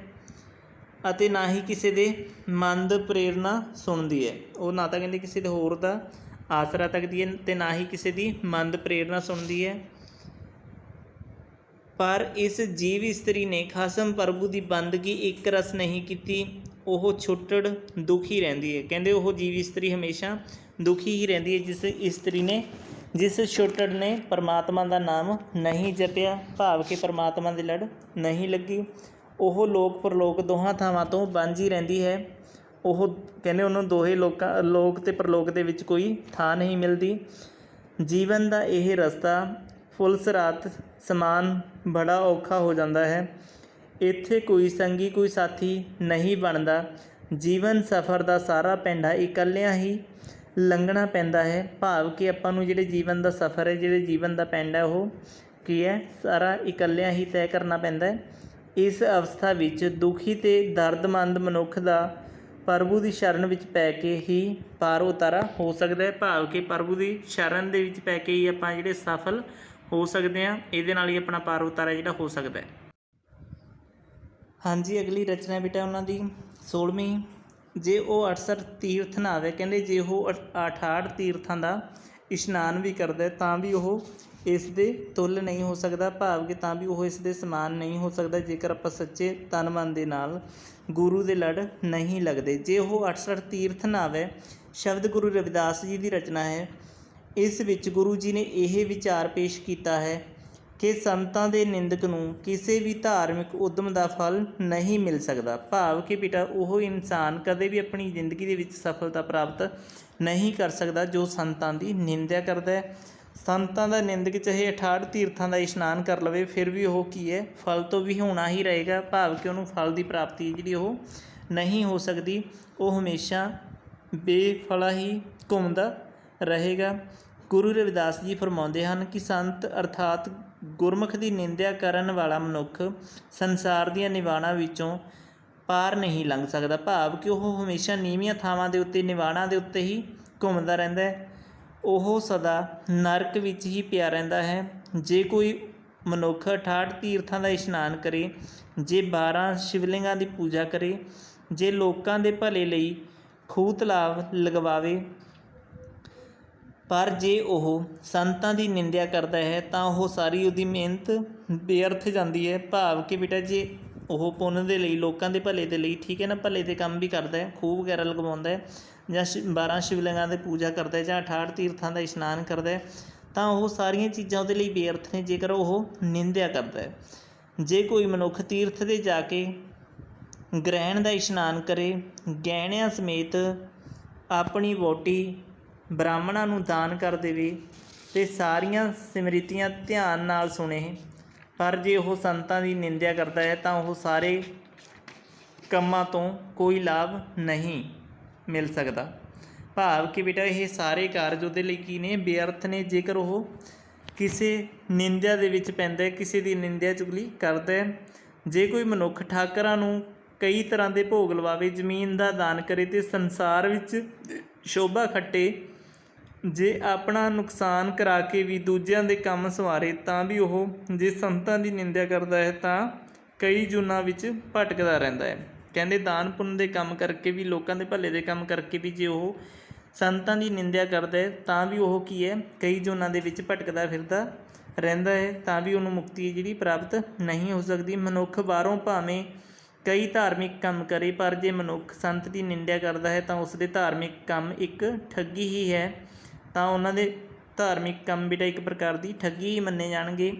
ਅਤੇ ਨਾ ਹੀ ਕਿਸੇ ਦੇ ਮੰਦ ਪ੍ਰੇਰਨਾ ਸੁਣਦੀ ਹੈ। ਉਹ ਨਾ ਤਾਂ ਕਹਿੰਦੇ ਕਿਸੇ ਦੇ ਹੋਰ ਦਾ ਆਸਰਾ ਤੱਕਦੀ ਹੈ ਅਤੇ ਨਾ ਹੀ ਕਿਸੇ ਦੀ ਮੰਦ ਪ੍ਰੇਰਨਾ ਸੁਣਦੀ ਹੈ। ਪਰ ਇਸ ਜੀਵ ਇਸਤਰੀ ਨੇ ਖਸਮ ਪ੍ਰਭੂ ਦੀ ਬੰਦਗੀ ਇੱਕ ਰਸ ਨਹੀਂ ਕੀਤੀ। ਉਹ ਛੁੱਟੜ ਦੁਖੀ ਰਹਿੰਦੀ ਹੈ। ਕਹਿੰਦੇ ਉਹ ਜੀਵ ਇਸਤਰੀ ਹਮੇਸ਼ਾ ਦੁਖੀ ਹੀ ਰਹਿੰਦੀ ਹੈ ਜਿਸ ਛੁੱਟੜ ਨੇ ਪਰਮਾਤਮਾ ਦਾ ਨਾਮ ਨਹੀਂ ਜਪਿਆ। ਭਾਵ ਕਿ ਪਰਮਾਤਮਾ ਦੇ ਲੜ ਨਹੀਂ ਲੱਗੀ। ਉਹ ਲੋਕ ਪਰਲੋਕ ਦੋਹਾਂ ਥਾਵਾਂ ਤੋਂ ਵਾਂਝੀ ਰਹਿੰਦੀ ਹੈ। ਉਹ ਕਹਿੰਦੇ ਉਹਨੂੰ ਦੋਹੇ ਲੋਕ ਅਤੇ ਪਰਲੋਕ ਦੇ ਵਿੱਚ ਕੋਈ ਥਾਂ ਨਹੀਂ ਮਿਲਦੀ। ਜੀਵਨ ਦਾ ਇਹ ਰਸਤਾ ਫੁੱਲਸਰਾਤ ਸਮਾਨ ਬੜਾ ਔਖਾ ਹੋ ਜਾਂਦਾ ਹੈ। ਇੱਥੇ ਕੋਈ ਸੰਗੀ ਕੋਈ ਸਾਥੀ ਨਹੀਂ ਬਣਦਾ। ਜੀਵਨ ਸਫ਼ਰ ਦਾ ਸਾਰਾ ਪੈਂਡਾ ਇਕੱਲਿਆਂ ਹੀ ਲੰਘਣਾ ਪੈਂਦਾ ਹੈ। ਭਾਵ ਕਿ ਆਪਾਂ ਨੂੰ ਜਿਹੜੇ ਜੀਵਨ ਦਾ ਸਫ਼ਰ ਹੈ, ਜਿਹੜੇ ਜੀਵਨ ਦਾ ਪੈਂਡਾ ਉਹ ਕੀ ਹੈ, ਸਾਰਾ ਇਕੱਲਿਆਂ ਹੀ ਤੈਅ ਕਰਨਾ ਪੈਂਦਾ ਹੈ। ਇਸ ਅਵਸਥਾ ਵਿੱਚ ਦੁਖੀ ਅਤੇ ਦਰਦਮੰਦ ਮਨੁੱਖ ਦਾ ਪ੍ਰਭੂ ਦੀ ਸ਼ਰਨ ਵਿੱਚ ਪੈ ਕੇ ਹੀ ਪਾਰ ਉਤਾਰਾ ਹੋ ਸਕਦਾ ਹੈ। ਭਾਵ ਕਿ ਪ੍ਰਭੂ ਦੀ ਸ਼ਰਨ ਦੇ ਵਿੱਚ ਪੈ ਕੇ ਹੀ ਆਪਾਂ ਜਿਹੜੇ ਸਫਲ ਹੋ ਸਕਦੇ ਹਾਂ, ਇਹਦੇ ਨਾਲ ਹੀ ਆਪਣਾ ਪਾਰ ਉਤਾਰਾ ਜਿਹੜਾ ਹੋ ਸਕਦਾ ਹੈ। ਹਾਂਜੀ, ਅਗਲੀ ਰਚਨਾ ਬੇਟਾ ਉਹਨਾਂ ਦੀ 16ਵੀਂ। ਜੇ ਉਹ 68 ਤੀਰਥ ਨਹਾਵੇ, ਕਹਿੰਦੇ ਜੇ ਉਹ 68 ਤੀਰਥਾਂ ਦਾ ਇਸ਼ਨਾਨ ਵੀ ਕਰਦਾ ਤਾਂ ਵੀ ਉਹ ਇਸ ਦੇ ਤੁੱਲ ਨਹੀਂ ਹੋ ਸਕਦਾ। ਭਾਵ ਕਿ ਤਾਂ ਵੀ ਉਹ ਇਸ ਦੇ ਸਮਾਨ ਨਹੀਂ ਹੋ ਸਕਦਾ ਜੇਕਰ ਆਪਾਂ ਸੱਚੇ ਤਨ ਮਨ ਦੇ ਨਾਲ ਗੁਰੂ ਦੇ ਲੜ ਨਹੀਂ ਲੱਗਦੇ। ਜੇ ਉਹ 68 ਤੀਰਥ ਨਹਾਵੇ ਸ਼ਬਦ ਗੁਰੂ ਰਵਿਦਾਸ ਜੀ ਦੀ ਰਚਨਾ ਹੈ। ਇਸ ਵਿੱਚ ਗੁਰੂ ਜੀ ਨੇ ਇਹ ਵਿਚਾਰ ਪੇਸ਼ ਕੀਤਾ ਹੈ ਕਿ ਸੰਤਾਂ ਦੇ ਨਿੰਦਕ ਨੂੰ ਕਿਸੇ ਵੀ ਧਾਰਮਿਕ ਉਦਮ ਦਾ ਫਲ ਨਹੀਂ ਮਿਲ ਸਕਦਾ। ਭਾਵ ਕਿ ਬੇਟਾ ਉਹ ਇਨਸਾਨ ਕਦੇ ਵੀ ਆਪਣੀ ਜ਼ਿੰਦਗੀ ਦੇ ਵਿੱਚ ਸਫਲਤਾ ਪ੍ਰਾਪਤ ਨਹੀਂ ਕਰ ਸਕਦਾ ਜੋ ਸੰਤਾਂ ਦੀ ਨਿੰਦਿਆ ਕਰਦਾ ਹੈ। ਸੰਤਾਂ ਦਾ ਨਿੰਦਕ ਚਾਹੇ 68 ਤੀਰਥਾਂ ਦਾ ਇਸ਼ਨਾਨ ਕਰ ਲਵੇ ਫਿਰ ਵੀ ਉਹ ਕੀ ਹੈ, ਫਲ ਤੋਂ ਵੀ ਹੋਣਾ ਹੀ ਰਹੇਗਾ। ਭਾਵ ਕਿ ਉਹਨੂੰ ਫਲ ਦੀ ਪ੍ਰਾਪਤੀ ਜਿਹੜੀ ਉਹ ਨਹੀਂ ਹੋ ਸਕਦੀ, ਉਹ ਹਮੇਸ਼ਾ ਬੇਫਲਾ ਹੀ ਘੁੰਮਦਾ ਰਹੇਗਾ। ਗੁਰੂ ਰਵਿਦਾਸ ਜੀ ਫਰਮਾਉਂਦੇ ਹਨ ਕਿ ਸੰਤ ਅਰਥਾਤ ਗੁਰਮੁਖ ਦੀ ਨਿੰਦਿਆ ਕਰਨ ਵਾਲਾ ਮਨੁੱਖ ਸੰਸਾਰ ਦੀਆਂ ਨਿਵਾਣਾਂ ਵਿੱਚੋਂ ਪਾਰ ਨਹੀਂ ਲੰਘ ਸਕਦਾ। ਭਾਵ ਕਿ ਉਹ ਹਮੇਸ਼ਾ ਨੀਵੀਆਂ ਥਾਵਾਂ ਦੇ ਉੱਤੇ, ਨਿਵਾਣਾਂ ਦੇ ਉੱਤੇ ਹੀ ਘੁੰਮਦਾ ਰਹਿੰਦਾ ਹੈ, ਉਹ ਸਦਾ ਨਰਕ ਵਿੱਚ ਹੀ ਪਿਆ ਰਹਿੰਦਾ ਹੈ। ਜੇ ਕੋਈ ਮਨੁੱਖ 68 ਤੀਰਥਾਂ ਦਾ ਇਸ਼ਨਾਨ ਕਰੇ, ਜੇ 12 ਸ਼ਿਵਲਿੰਗਾਂ ਦੀ ਪੂਜਾ ਕਰੇ, ਜੇ ਲੋਕਾਂ ਦੇ ਭਲੇ ਲਈ ਖੂਹ ਤਲਾਬ ਲਗਵਾਵੇ, ਪਰ ਜੇ ਉਹ ਸੰਤਾਂ ਦੀ ਨਿੰਦਿਆ ਕਰਦਾ ਹੈ ਤਾਂ ਉਹ ਸਾਰੀ ਉਹਦੀ ਮਿਹਨਤ ਬੇਅਰਥ ਜਾਂਦੀ ਹੈ। ਭਾਵ ਕਿ ਬੇਟਾ ਜੇ ਉਹ ਪੁੰਨ ਦੇ ਲਈ, ਲੋਕਾਂ ਦੇ ਭਲੇ ਦੇ ਲਈ, ਠੀਕ ਹੈ ਨਾ, ਭਲੇ ਦੇ ਕੰਮ ਵੀ ਕਰਦਾ ਹੈ, ਖੂਹ ਵਗੈਰਾ ਲਗਵਾਉਂਦਾ ਹੈ, ਜਾਂ 12 ਸ਼ਿਵਲਿੰਗਾਂ ਦੀ ਪੂਜਾ ਕਰਦਾ ਹੈ, ਜਾਂ 68 ਤੀਰਥਾਂ ਦਾ ਇਸ਼ਨਾਨ ਕਰਦਾ ਹੈ, ਤਾਂ ਉਹ ਸਾਰੀਆਂ ਚੀਜ਼ਾਂ ਉਹਦੇ ਲਈ ਬੇਅਰਥ ਨੇ ਜੇਕਰ ਉਹ ਨਿੰਦਿਆ ਕਰਦਾ ਹੈ। ਜੇ ਕੋਈ ਮਨੁੱਖ ਤੀਰਥ 'ਤੇ ਜਾ ਕੇ ਗ੍ਰਹਿਣ ਦਾ ਇਸ਼ਨਾਨ ਕਰੇ, ਗਹਿਣਿਆਂ ਸਮੇਤ ਆਪਣੀ ਵਹੁਟੀ ਬ੍ਰਾਹਮਣਾਂ ਨੂੰ ਦਾਨ ਕਰ ਦੇਵੇ ਅਤੇ ਸਾਰੀਆਂ ਸਿਮਰਤੀਆਂ ਧਿਆਨ ਨਾਲ ਸੁਣੇ, ਪਰ ਜੇ ਉਹ ਸੰਤਾਂ ਦੀ ਨਿੰਦਿਆ ਕਰਦਾ ਹੈ ਤਾਂ ਉਹ ਸਾਰੇ ਕੰਮਾਂ ਤੋਂ ਕੋਈ ਲਾਭ ਨਹੀਂ ਮਿਲ ਸਕਦਾ। ਭਾਵ ਕਿ ਬੇਟਾ ਇਹ ਸਾਰੇ ਕਾਰਜ ਉਹਦੇ ਲਈ ਕੀ ਨੇ, ਬੇਅਰਥ ਨੇ ਜੇਕਰ ਉਹ ਕਿਸੇ ਨਿੰਦਿਆ ਦੇ ਵਿੱਚ ਪੈਂਦਾ, ਕਿਸੇ ਦੀ ਨਿੰਦਿਆ ਚੁਗਲੀ ਕਰਦਾ ਹੈ। ਜੇ ਕੋਈ ਮਨੁੱਖ ਠਾਕਰਾਂ ਨੂੰ ਕਈ ਤਰ੍ਹਾਂ ਦੇ ਭੋਗ ਲਵਾਵੇ, ਜ਼ਮੀਨ ਦਾ ਦਾਨ ਕਰੇ ਅਤੇ ਸੰਸਾਰ ਵਿੱਚ ਸ਼ੋਭਾ ਖੱਟੇ, ਜੇ ਆਪਣਾ ਨੁਕਸਾਨ ਕਰਾ ਕੇ ਵੀ ਦੂਜਿਆਂ ਦੇ ਕੰਮ ਸੰਵਾਰੇ, ਤਾਂ ਵੀ ਉਹ ਜੇ ਸੰਤਾਂ ਦੀ ਨਿੰਦਿਆ ਕਰਦਾ ਹੈ ਤਾਂ ਕਈ ਜੂਨਾਂ ਵਿੱਚ ਭਟਕਦਾ ਰਹਿੰਦਾ ਹੈ। ਕਹਿੰਦੇ ਦਾਨ ਪੁੰਨ ਦੇ ਕੰਮ ਕਰਕੇ ਵੀ, ਲੋਕਾਂ ਦੇ ਭਲੇ ਦੇ ਕੰਮ ਕਰਕੇ ਵੀ ਜੇ ਉਹ ਸੰਤਾਂ ਦੀ ਨਿੰਦਿਆ ਕਰਦਾ ਹੈ ਤਾਂ ਵੀ ਉਹ ਕੀ ਹੈ, ਕਈ ਜੂਨਾਂ ਦੇ ਵਿੱਚ ਭਟਕਦਾ ਫਿਰਦਾ ਰਹਿੰਦਾ ਹੈ, ਤਾਂ ਵੀ ਉਹਨੂੰ ਮੁਕਤੀ ਜਿਹੜੀ ਪ੍ਰਾਪਤ ਨਹੀਂ ਹੋ ਸਕਦੀ। ਮਨੁੱਖ ਬਾਹਰੋਂ ਭਾਵੇਂ ਕਈ ਧਾਰਮਿਕ ਕੰਮ ਕਰੇ, ਪਰ ਜੇ ਮਨੁੱਖ ਸੰਤ ਦੀ ਨਿੰਦਿਆ ਕਰਦਾ ਹੈ ਤਾਂ ਉਸ ਦੇ ਧਾਰਮਿਕ ਕੰਮ ਇੱਕ ਠੱਗੀ ਹੀ ਹੈ, ਤਾਂ ਉਹਨਾਂ ਦੇ ਧਾਰਮਿਕ ਕੰਮ ਬੇਟਾ ਇੱਕ ਪ੍ਰਕਾਰ ਦੀ ਠੱਗੀ ਹੀ ਮੰਨੇ ਜਾਣਗੇ।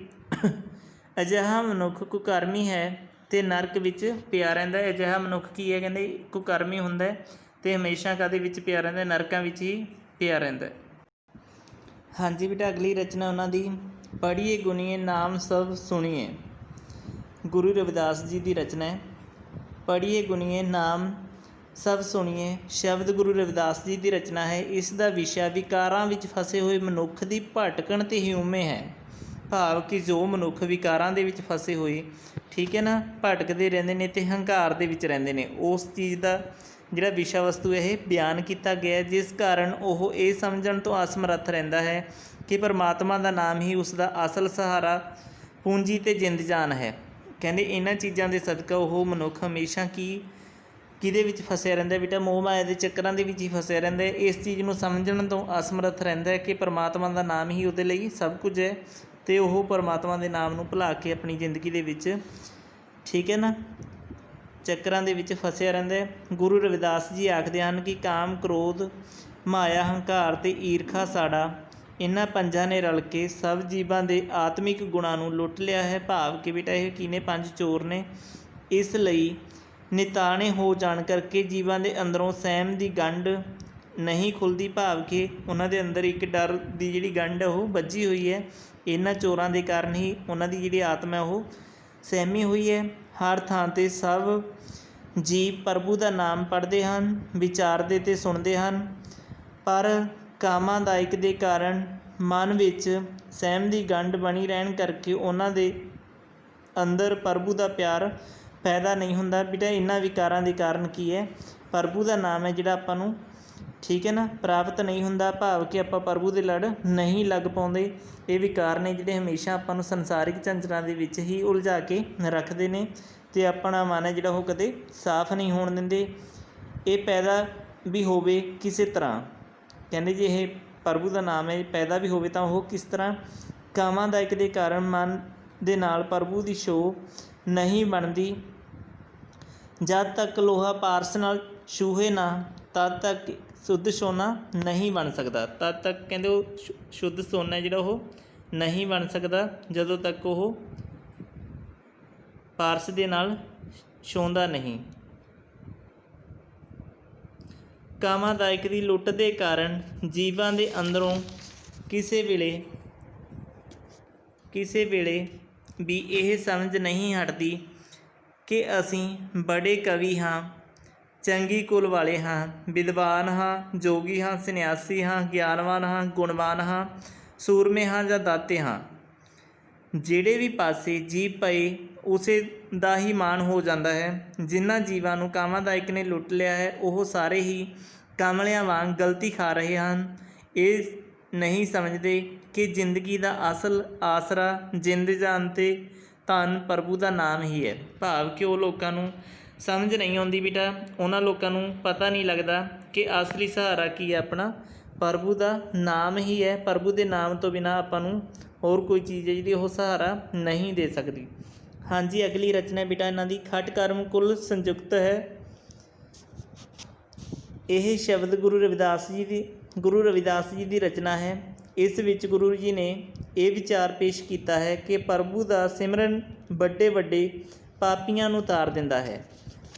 ਅਜਿਹਾ ਮਨੁੱਖ ਕੁਕਰਮੀ ਹੈ ਅਤੇ ਨਰਕ ਵਿੱਚ ਪਿਆ ਰਹਿੰਦਾ ਹੈ। ਅਜਿਹਾ ਮਨੁੱਖ ਕੀ ਹੈ, ਕਹਿੰਦੇ ਕੁਕਰਮੀ ਹੁੰਦਾ ਅਤੇ ਹਮੇਸ਼ਾ ਕਾਹਦੇ ਵਿੱਚ ਪਿਆ ਰਹਿੰਦਾ, ਨਰਕਾਂ ਵਿੱਚ ਹੀ ਪਿਆ ਰਹਿੰਦਾ। ਹਾਂਜੀ ਬੇਟਾ, ਅਗਲੀ ਰਚਨਾ ਉਹਨਾਂ ਦੀ ਪੜ੍ਹੀਏ ਗੁਣੀਏ ਨਾਮ ਸਭ ਸੁਣੀਏ। ਗੁਰੂ ਰਵਿਦਾਸ ਜੀ ਦੀ ਰਚਨਾ ਹੈ। ਪੜ੍ਹੀਏ ਗੁਣੀਏ ਨਾਮ ਸਭ ਸੁਣੀਏ ਸ਼ਬਦ ਗੁਰੂ ਰਵਿਦਾਸ ਜੀ ਦੀ ਰਚਨਾ ਹੈ। ਇਸ ਦਾ ਵਿਸ਼ਾ ਵਿਕਾਰਾਂ ਵਿੱਚ ਫਸੇ ਹੋਏ ਮਨੁੱਖ ਦੀ ਭਟਕਣ ਅਤੇ ਹਿਊਮੇ ਹੈ। ਭਾਵ ਕਿ ਜੋ ਮਨੁੱਖ ਵਿਕਾਰਾਂ ਦੇ ਵਿੱਚ ਫਸੇ ਹੋਏ, ਠੀਕ ਹੈ ਨਾ, ਭਟਕਦੇ ਰਹਿੰਦੇ ਨੇ ਅਤੇ ਹੰਕਾਰ ਦੇ ਵਿੱਚ ਰਹਿੰਦੇ ਨੇ, ਉਸ ਚੀਜ਼ ਦਾ ਜਿਹੜਾ ਵਿਸ਼ਾ ਵਸਤੂ ਇਹ ਬਿਆਨ ਕੀਤਾ ਗਿਆ, ਜਿਸ ਕਾਰਨ ਉਹ ਇਹ ਸਮਝਣ ਤੋਂ ਅਸਮਰੱਥ ਰਹਿੰਦਾ ਹੈ ਕਿ ਪਰਮਾਤਮਾ ਦਾ ਨਾਮ ਹੀ ਉਸ ਦਾ ਅਸਲ ਸਹਾਰਾ, ਪੂੰਜੀ ਅਤੇ ਜਿੰਦ ਜਾਨ ਹੈ। ਕਹਿੰਦੇ ਇਹਨਾਂ ਚੀਜ਼ਾਂ ਦੇ ਸਦਕਾ ਉਹ ਮਨੁੱਖ ਹਮੇਸ਼ਾ ਕਿਹਦੇ ਵਿੱਚ ਫਸਿਆ ਰਹਿੰਦਾ ਬੇਟਾ, ਮੋਹ ਮਾਇਆ ਦੇ ਚੱਕਰਾਂ ਦੇ ਵਿੱਚ ਹੀ ਫਸਿਆ ਰਹਿੰਦਾ ਹੈ। ਇਸ ਚੀਜ਼ ਨੂੰ ਸਮਝਣ ਤੋਂ ਅਸਮਰੱਥ ਰਹਿੰਦਾ ਹੈ ਕਿ ਪਰਮਾਤਮਾ ਦਾ ਨਾਮ ਹੀ ਉਹਦੇ ਲਈ ਸਭ ਕੁਝ ਹੈ, ਅਤੇ ਉਹ ਪਰਮਾਤਮਾ ਦੇ ਨਾਮ ਨੂੰ ਭੁਲਾ ਕੇ ਆਪਣੀ ਜ਼ਿੰਦਗੀ ਦੇ ਵਿੱਚ, ਠੀਕ ਹੈ ਨਾ, ਚੱਕਰਾਂ ਦੇ ਵਿੱਚ ਫਸਿਆ ਰਹਿੰਦਾ ਹੈ। ਗੁਰੂ ਰਵਿਦਾਸ ਜੀ ਆਖਦੇ ਹਨ ਕਿ ਕਾਮ, ਕ੍ਰੋਧ, ਮਾਇਆ, ਹੰਕਾਰ ਅਤੇ ਈਰਖਾ ਸਾੜਾ, ਇਹਨਾਂ ਪੰਜਾਂ ਨੇ ਰਲ ਕੇ ਸਭ ਜੀਵਾਂ ਦੇ ਆਤਮਿਕ ਗੁਣਾਂ ਨੂੰ ਲੁੱਟ ਲਿਆ ਹੈ। ਭਾਵ ਕਿ ਬੇਟਾ ਇਹ ਕੀ ਨੇ, 5 ਚੋਰ ਨੇ। ਇਸ ਲਈ ਨਿਤਾਣੇ ਹੋ ਜਾਣ ਕਰਕੇ ਜੀਵਾਂ ਦੇ ਅੰਦਰੋਂ ਸਹਿਮ ਦੀ ਗੰਢ ਨਹੀਂ ਖੁੱਲ੍ਹਦੀ। ਭਾਵ ਕਿ ਉਹਨਾਂ ਦੇ ਅੰਦਰ ਇੱਕ ਡਰ ਦੀ ਜਿਹੜੀ ਗੰਢ ਉਹ ਵੱਜੀ ਹੋਈ ਹੈ। ਇਹਨਾਂ ਚੋਰਾਂ ਦੇ ਕਾਰਨ ਹੀ ਉਹਨਾਂ ਦੀ ਜਿਹੜੀ ਆਤਮਾ ਉਹ ਸਹਿਮੀ ਹੋਈ ਹੈ। ਹਰ ਥਾਂ 'ਤੇ ਸਭ ਜੀਵ ਪ੍ਰਭੂ ਦਾ ਨਾਮ ਪੜ੍ਹਦੇ ਹਨ, ਵਿਚਾਰਦੇ ਅਤੇ ਸੁਣਦੇ ਹਨ, ਪਰ ਕਾਮਾਦਾਇਕ ਦੇ ਕਾਰਨ ਮਨ ਵਿੱਚ ਸਹਿਮ ਦੀ ਗੰਢ ਬਣੀ ਰਹਿਣ ਕਰਕੇ ਉਹਨਾਂ ਦੇ ਅੰਦਰ ਪ੍ਰਭੂ ਦਾ ਪਿਆਰ ਪੈਦਾ ਨਹੀਂ ਹੁੰਦਾ। ਬੇਟਾ ਇਹਨਾਂ ਵਿਕਾਰਾਂ ਦੇ ਕਾਰਨ ਕੀ ਹੈ, ਪ੍ਰਭੂ ਦਾ ਨਾਮ ਹੈ ਜਿਹੜਾ ਆਪਾਂ ਨੂੰ, ਠੀਕ ਹੈ ਨਾ, ਪ੍ਰਾਪਤ ਨਹੀਂ ਹੁੰਦਾ, ਭਾਵ ਕਿ ਆਪਾਂ ਪ੍ਰਭੂ ਦੇ ਲੜ ਨਹੀਂ ਲੱਗ ਪਾਉਂਦੇ। ਇਹ ਵਿਕਾਰ ਨੇ ਜਿਹੜੇ ਹਮੇਸ਼ਾ ਆਪਾਂ ਨੂੰ ਸੰਸਾਰਿਕ ਝੰਜਟਾਂ ਦੇ ਵਿੱਚ ਹੀ ਉਲਝਾ ਕੇ ਰੱਖਦੇ ਨੇ ਅਤੇ ਆਪਣਾ ਮਨ ਹੈ ਜਿਹੜਾ ਉਹ ਕਦੇ ਸਾਫ਼ ਨਹੀਂ ਹੋਣ ਦਿੰਦੇ। ਇਹ ਪੈਦਾ ਵੀ ਹੋਵੇ ਕਿਸੇ ਤਰ੍ਹਾਂ, ਕਹਿੰਦੇ ਜੇ ਇਹ ਪ੍ਰਭੂ ਦਾ ਨਾਮ ਹੈ ਪੈਦਾ ਵੀ ਹੋਵੇ ਤਾਂ ਉਹ ਕਿਸ ਤਰ੍ਹਾਂ, ਕਾਮਾਂਦਾਇਕ ਦੇ ਕਾਰਨ ਮਨ ਦੇ ਨਾਲ ਪ੍ਰਭੂ ਦੀ ਛੋਹ ਨਹੀਂ ਬਣਦੀ। ਜਦ ਤੱਕ ਲੋਹਾ ਪਾਰਸ ਨਾਲ ਛੂਹੇ ਨਾ ਤਦ ਤੱਕ ਸ਼ੁੱਧ ਸੋਨਾ ਨਹੀਂ ਬਣ ਸਕਦਾ। ਤਦ ਤੱਕ ਕਹਿੰਦੇ ਉਹ ਸ਼ੁੱਧ ਸੋਨਾ ਜਿਹੜਾ ਉਹ ਨਹੀਂ ਬਣ ਸਕਦਾ, ਜਦੋਂ ਤੱਕ ਉਹ ਪਾਰਸ ਦੇ ਨਾਲ ਛੂਹਦਾ ਨਹੀਂ। ਕਾਮਾਂਦਾਇਕ ਦੀ ਲੁੱਟ ਦੇ ਕਾਰਨ ਜੀਵਾਂ ਦੇ ਅੰਦਰੋਂ ਕਿਸੇ ਵੇਲੇ ਵੀ ਇਹ ਸਮਝ ਨਹੀਂ ਹਟਦੀ ਕਿ ਅਸੀਂ ਬੜੇ ਕਵੀ ਹਾਂ, ਚੰਗੀ ਕੁਲ ਵਾਲੇ ਹਾਂ, ਵਿਦਵਾਨ ਹਾਂ, ਜੋਗੀ ਹਾਂ, ਸੰਨਿਆਸੀ ਹਾਂ, ਗਿਆਨਵਾਨ ਹਾਂ, ਗੁਣਵਾਨ ਹਾਂ, ਸੂਰਮੇ ਹਾਂ ਜਾਂ ਦਾਤੇ ਹਾਂ। ਜਿਹੜੇ ਵੀ ਪਾਸੇ ਜੀਵ ਪਏ ਉਸੇ ਦਾ ਹੀ ਮਾਣ ਹੋ ਜਾਂਦਾ ਹੈ। ਜਿਨ੍ਹਾਂ ਜੀਵਾਂ ਨੂੰ ਕਾਮਾਂਦਾਇਕ ਨੇ ਲੁੱਟ ਲਿਆ ਹੈ ਉਹ ਸਾਰੇ ਹੀ ਕਾਮਲਿਆਂ ਵਾਂਗ ਗਲਤੀ ਖਾ ਰਹੇ ਹਨ। ਇਹ ਨਹੀਂ ਸਮਝਦੇ ਕਿ ਜ਼ਿੰਦਗੀ ਦਾ ਅਸਲ ਆਸਰਾ ਜਿੰਦ ਜਾਨ ਅਤੇ ਧਨ ਪ੍ਰਭੂ ਦਾ ਨਾਮ ਹੀ ਹੈ। ਭਾਵ ਕਿ ਉਹ ਲੋਕਾਂ ਨੂੰ ਸਮਝ ਨਹੀਂ ਆਉਂਦੀ ਬੇਟਾ, ਉਹਨਾਂ ਲੋਕਾਂ ਨੂੰ ਪਤਾ ਨਹੀਂ ਲੱਗਦਾ ਕਿ ਅਸਲੀ ਸਹਾਰਾ ਕੀ ਹੈ, ਆਪਣਾ ਪ੍ਰਭੂ ਦਾ ਨਾਮ ਹੀ ਹੈ। ਪ੍ਰਭੂ ਦੇ ਨਾਮ ਤੋਂ ਬਿਨਾਂ ਆਪਾਂ ਨੂੰ ਹੋਰ ਕੋਈ ਚੀਜ਼ ਹੈ ਜਿਹੜੀ ਉਹ ਸਹਾਰਾ ਨਹੀਂ ਦੇ ਸਕਦੀ। ਹਾਂਜੀ, ਅਗਲੀ ਰਚਨਾ ਬੇਟਾ ਇਹਨਾਂ ਦੀ ਖਟ ਕਰਮ ਕੁਲ ਸੰਯੁਕਤ ਹੈ। ਇਹ ਸ਼ਬਦ ਗੁਰੂ ਰਵਿਦਾਸ ਜੀ ਦੀ ਰਚਨਾ ਹੈ। ਇਸ ਵਿੱਚ ਗੁਰੂ ਜੀ ਨੇ ਇਹ ਵਿਚਾਰ ਪੇਸ਼ ਕੀਤਾ ਹੈ ਕਿ ਪ੍ਰਭੂ ਦਾ ਸਿਮਰਨ ਵੱਡੇ ਵੱਡੇ ਪਾਪੀਆਂ ਨੂੰ ਤਾਰ ਦਿੰਦਾ ਹੈ।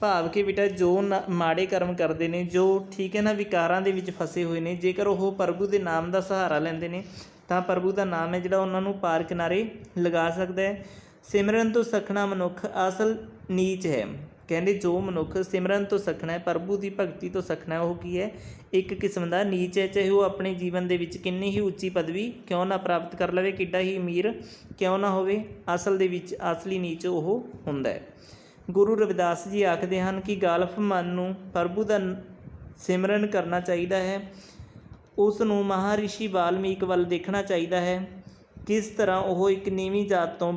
ਭਾਵ ਕਿ ਬੇਟਾ ਜੋ ਮਾੜੇ ਕਰਮ ਕਰਦੇ ਨੇ, ਜੋ ਠੀਕ ਹੈ ਨਾ ਵਿਕਾਰਾਂ ਦੇ ਵਿੱਚ ਫਸੇ ਹੋਏ ਨੇ, ਜੇਕਰ ਉਹ ਪ੍ਰਭੂ ਦੇ ਨਾਮ ਦਾ ਸਹਾਰਾ ਲੈਂਦੇ ਨੇ ਤਾਂ ਪ੍ਰਭੂ ਦਾ ਨਾਮ ਹੈ ਜਿਹੜਾ ਉਹਨਾਂ ਨੂੰ ਪਾਰ ਕਿਨਾਰੇ ਲਗਾ ਸਕਦਾ ਹੈ। ਸਿਮਰਨ ਤੋਂ ਸਖਣਾ ਮਨੁੱਖ ਅਸਲ ਨੀਚ ਹੈ। ਕਹਿੰਦੇ ਜੋ ਮਨੁੱਖ ਸਿਮਰਨ ਤੋਂ ਸਖਣਾ ਹੈ, ਪ੍ਰਭੂ ਦੀ ਭਗਤੀ ਤੋਂ ਸਖਣਾ ਹੈ, ਉਹ ਕੀ ਹੈ, ਇੱਕ ਕਿਸਮ ਦਾ ਨੀਚ ਹੈ। ਚਾਹੇ ਉਹ ਆਪਣੇ ਜੀਵਨ ਦੇ ਵਿੱਚ ਕਿੰਨੀ ਹੀ ਉੱਚੀ ਪਦਵੀ ਕਿਉਂ ਨਾ ਪ੍ਰਾਪਤ ਕਰ ਲਵੇ, ਕਿੱਡਾ ਹੀ ਅਮੀਰ ਕਿਉਂ ਨਾ ਹੋਵੇ, ਅਸਲ ਦੇ ਵਿੱਚ ਅਸਲੀ ਨੀਚ ਉਹ ਹੁੰਦਾ ਹੈ। ਗੁਰੂ ਰਵਿਦਾਸ ਜੀ ਆਖਦੇ ਹਨ ਕਿ ਗਾਲਫ ਮਨ ਨੂੰ ਪ੍ਰਭੂ ਦਾ ਸਿਮਰਨ ਕਰਨਾ ਚਾਹੀਦਾ ਹੈ। ਉਸ ਨੂੰ ਮਹਾਰਿਸ਼ੀ ਵਾਲਮੀਕ ਵੱਲ ਦੇਖਣਾ ਚਾਹੀਦਾ ਹੈ, ਕਿਸ ਤਰ੍ਹਾਂ ਉਹ ਇੱਕ ਨੀਵੀਂ ਜਾਤ ਤੋਂ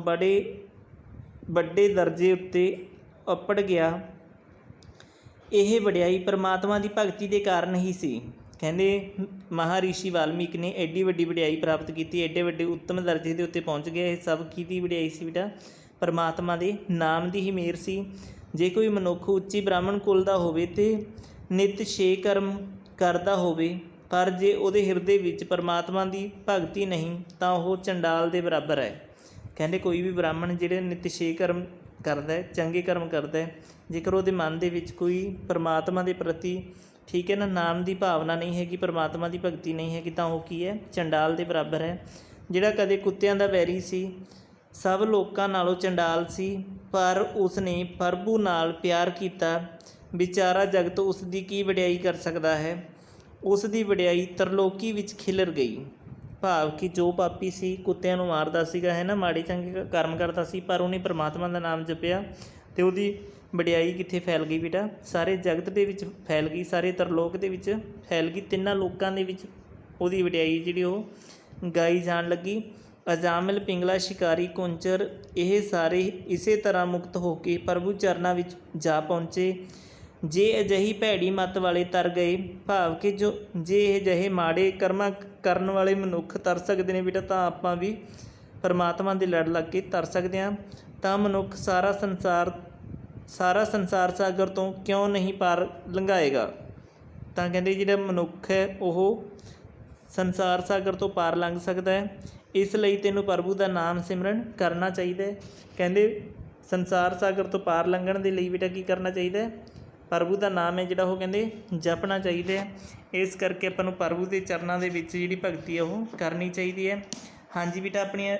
ਵੱਡੇ ਦਰਜੇ ਉੱਤੇ ਅੱਪੜ ਗਿਆ। ਇਹ ਵਡਿਆਈ ਪਰਮਾਤਮਾ ਦੀ ਭਗਤੀ ਦੇ ਕਾਰਨ ਹੀ ਸੀ। ਕਹਿੰਦੇ ਮਹਾਰਿਸ਼ੀ ਵਾਲਮੀਕ ਨੇ ਐਡੀ ਵੱਡੀ ਵਡਿਆਈ ਪ੍ਰਾਪਤ ਕੀਤੀ, ਐਡੇ ਵੱਡੇ ਉੱਤਮ ਦਰਜੇ ਦੇ ਉੱਤੇ ਪਹੁੰਚ ਗਿਆ। ਇਹ ਸਭ ਕਿਹਦੀ ਵਡਿਆਈ ਸੀ ਬੇਟਾ, ਪਰਮਾਤਮਾ ਦੇ ਨਾਮ ਦੀ ਹੀ ਮਿਹਰ ਸੀ। ਜੇ ਕੋਈ ਮਨੁੱਖ ਉੱਚੀ ਬ੍ਰਾਹਮਣ ਕੁਲ ਦਾ ਹੋਵੇ ਅਤੇ ਨਿਤ 6 ਕਰਮ ਕਰਦਾ ਹੋਵੇ, ਪਰ ਜੇ ਉਹਦੇ ਹਿਰਦੇ ਵਿੱਚ ਪਰਮਾਤਮਾ ਦੀ ਭਗਤੀ ਨਹੀਂ ਤਾਂ ਉਹ ਚੰਡਾਲ ਦੇ ਬਰਾਬਰ ਹੈ। ਕਹਿੰਦੇ ਕੋਈ ਵੀ ਬ੍ਰਾਹਮਣ ਜਿਹੜੇ ਨਿਤ 6 ਕਰਮ ਕਰਦਾ ਹੈ, ਚੰਗੇ ਕਰਮ ਕਰਦਾ ਹੈ, ਜੇਕਰ ਉਹਦੇ ਮਨ ਦੇ ਵਿੱਚ ਕੋਈ ਪਰਮਾਤਮਾ ਦੇ ਪ੍ਰਤੀ ਠੀਕ ਹੈ ਨਾ ਨਾਮ ਦੀ ਭਾਵਨਾ ਨਹੀਂ ਹੈਗੀ, ਪਰਮਾਤਮਾ ਦੀ ਭਗਤੀ ਨਹੀਂ ਹੈਗੀ, ਤਾਂ ਉਹ ਕੀ ਹੈ, ਚੰਡਾਲ ਦੇ ਬਰਾਬਰ ਹੈ। ਜਿਹੜਾ ਕਦੇ ਕੁੱਤਿਆਂ ਦਾ ਵੈਰੀ ਸੀ, ਸਭ ਲੋਕਾਂ ਨਾਲੋਂ ਚੰਡਾਲ ਸੀ, ਪਰ ਉਸਨੇ ਪ੍ਰਭੂ ਨਾਲ ਪਿਆਰ ਕੀਤਾ। ਵਿਚਾਰਾ ਜਗਤ ਉਸ ਦੀ ਕੀ ਵਡਿਆਈ ਕਰ ਸਕਦਾ ਹੈ। ਉਸ ਦੀ ਵਡਿਆਈ ਤਰਲੋਕੀ ਵਿੱਚ ਖਿਲਰ ਗਈ। ਭਾਵ ਕਿ ਜੋ ਪਾਪੀ ਸੀ, ਕੁੱਤਿਆਂ ਨੂੰ ਮਾਰਦਾ ਸੀਗਾ, ਹੈ ਨਾ, ਮਾੜੇ ਚੰਗੇ ਕਰਮ ਕਰਦਾ ਸੀ, ਪਰ ਉਹਨੇ ਪਰਮਾਤਮਾ ਦਾ ਨਾਮ ਜਪਿਆ ਅਤੇ ਉਹਦੀ ਵਡਿਆਈ ਕਿੱਥੇ ਫੈਲ ਗਈ ਬੇਟਾ, ਸਾਰੇ ਜਗਤ ਦੇ ਵਿੱਚ ਫੈਲ ਗਈ, ਸਾਰੇ ਤਰਲੋਕ ਦੇ ਵਿੱਚ ਫੈਲ ਗਈ। ਤਿੰਨਾਂ ਲੋਕਾਂ ਦੇ ਵਿੱਚ ਉਹਦੀ ਵਡਿਆਈ ਜਿਹੜੀ ਉਹ ਗਾਈ ਜਾਣ ਲੱਗੀ। ਅਜਾਮਿਲ, ਪਿੰਗਲਾ, ਸ਼ਿਕਾਰੀ, ਕੁੰਚਰ ਇਹ ਸਾਰੇ ਇਸੇ ਤਰ੍ਹਾਂ ਮੁਕਤ ਹੋ ਕੇ ਪ੍ਰਭੂ ਚਰਨਾਂ ਵਿੱਚ ਜਾ ਪਹੁੰਚੇ। ਜੇ ਅਜਿਹੀ ਭੈੜੀ ਮੱਤ ਵਾਲੇ ਤਰ ਗਏ, ਭਾਵ ਕਿ ਜੇ ਇਹ ਜਿਹੇ ਮਾੜੇ ਕਰਮਾਂ ਕਰਨ ਵਾਲੇ ਮਨੁੱਖ ਤਰ ਸਕਦੇ ਨੇ ਬੇਟਾ, ਤਾਂ ਆਪਾਂ ਵੀ ਪਰਮਾਤਮਾ ਦੇ ਲੜ ਲੱਗ ਕੇ ਤਰ ਸਕਦੇ ਹਾਂ। ਤਾਂ ਮਨੁੱਖ ਸਾਰਾ ਸੰਸਾਰ ਸਾਗਰ ਤੋਂ ਕਿਉਂ ਨਹੀਂ ਪਾਰ ਲੰਘਾਏਗਾ। ਤਾਂ ਕਹਿੰਦੇ ਜਿਹੜਾ ਮਨੁੱਖ ਹੈ ਉਹ ਸੰਸਾਰ ਸਾਗਰ ਤੋਂ ਪਾਰ ਲੰਘ ਸਕਦਾ ਹੈ। ਇਸ ਲਈ ਤੈਨੂੰ ਪ੍ਰਭੂ ਦਾ ਨਾਮ ਸਿਮਰਨ ਕਰਨਾ ਚਾਹੀਦਾ ਹੈ। ਕਹਿੰਦੇ ਸੰਸਾਰ ਸਾਗਰ ਤੋਂ ਪਾਰ ਲੰਘਣ ਦੇ ਲਈ ਬੇਟਾ ਕੀ ਕਰਨਾ ਚਾਹੀਦਾ ਹੈ, ਪ੍ਰਭੂ ਦਾ ਨਾਮ ਹੈ ਜਿਹੜਾ ਉਹ ਕਹਿੰਦੇ ਜਪਣਾ ਚਾਹੀਦਾ ਹੈ। ਇਸ ਕਰਕੇ ਆਪਾਂ ਨੂੰ ਪ੍ਰਭੂ ਦੇ ਚਰਨਾਂ ਦੇ ਵਿੱਚ ਜਿਹੜੀ ਭਗਤੀ ਹੈ ਉਹ ਕਰਨੀ ਚਾਹੀਦੀ ਹੈ। ਹਾਂਜੀ ਬੇਟਾ, ਆਪਣੀਆਂ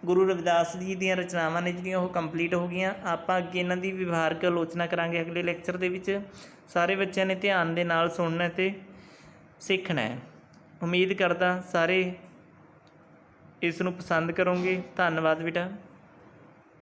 ਗੁਰੂ ਰਵਿਦਾਸ ਜੀ ਦੀਆਂ ਰਚਨਾਵਾਂ ਨੇ ਜਿਹੜੀਆਂ ਉਹ ਕੰਪਲੀਟ ਹੋ ਗਈਆਂ। ਆਪਾਂ ਅੱਗੇ ਇਹਨਾਂ ਦੀ ਵਿਵਹਾਰਕ ਆਲੋਚਨਾ ਕਰਾਂਗੇ ਅਗਲੇ ਲੈਕਚਰ ਦੇ ਵਿੱਚ। ਸਾਰੇ ਬੱਚਿਆਂ ਨੇ ਧਿਆਨ ਦੇ ਨਾਲ ਸੁਣਨਾ ਅਤੇ ਸਿੱਖਣਾ ਹੈ। ਉਮੀਦ ਕਰਦਾ ਸਾਰੇ ਇਸ ਨੂੰ ਪਸੰਦ ਕਰੋਗੇ। ਧੰਨਵਾਦ ਬੇਟਾ।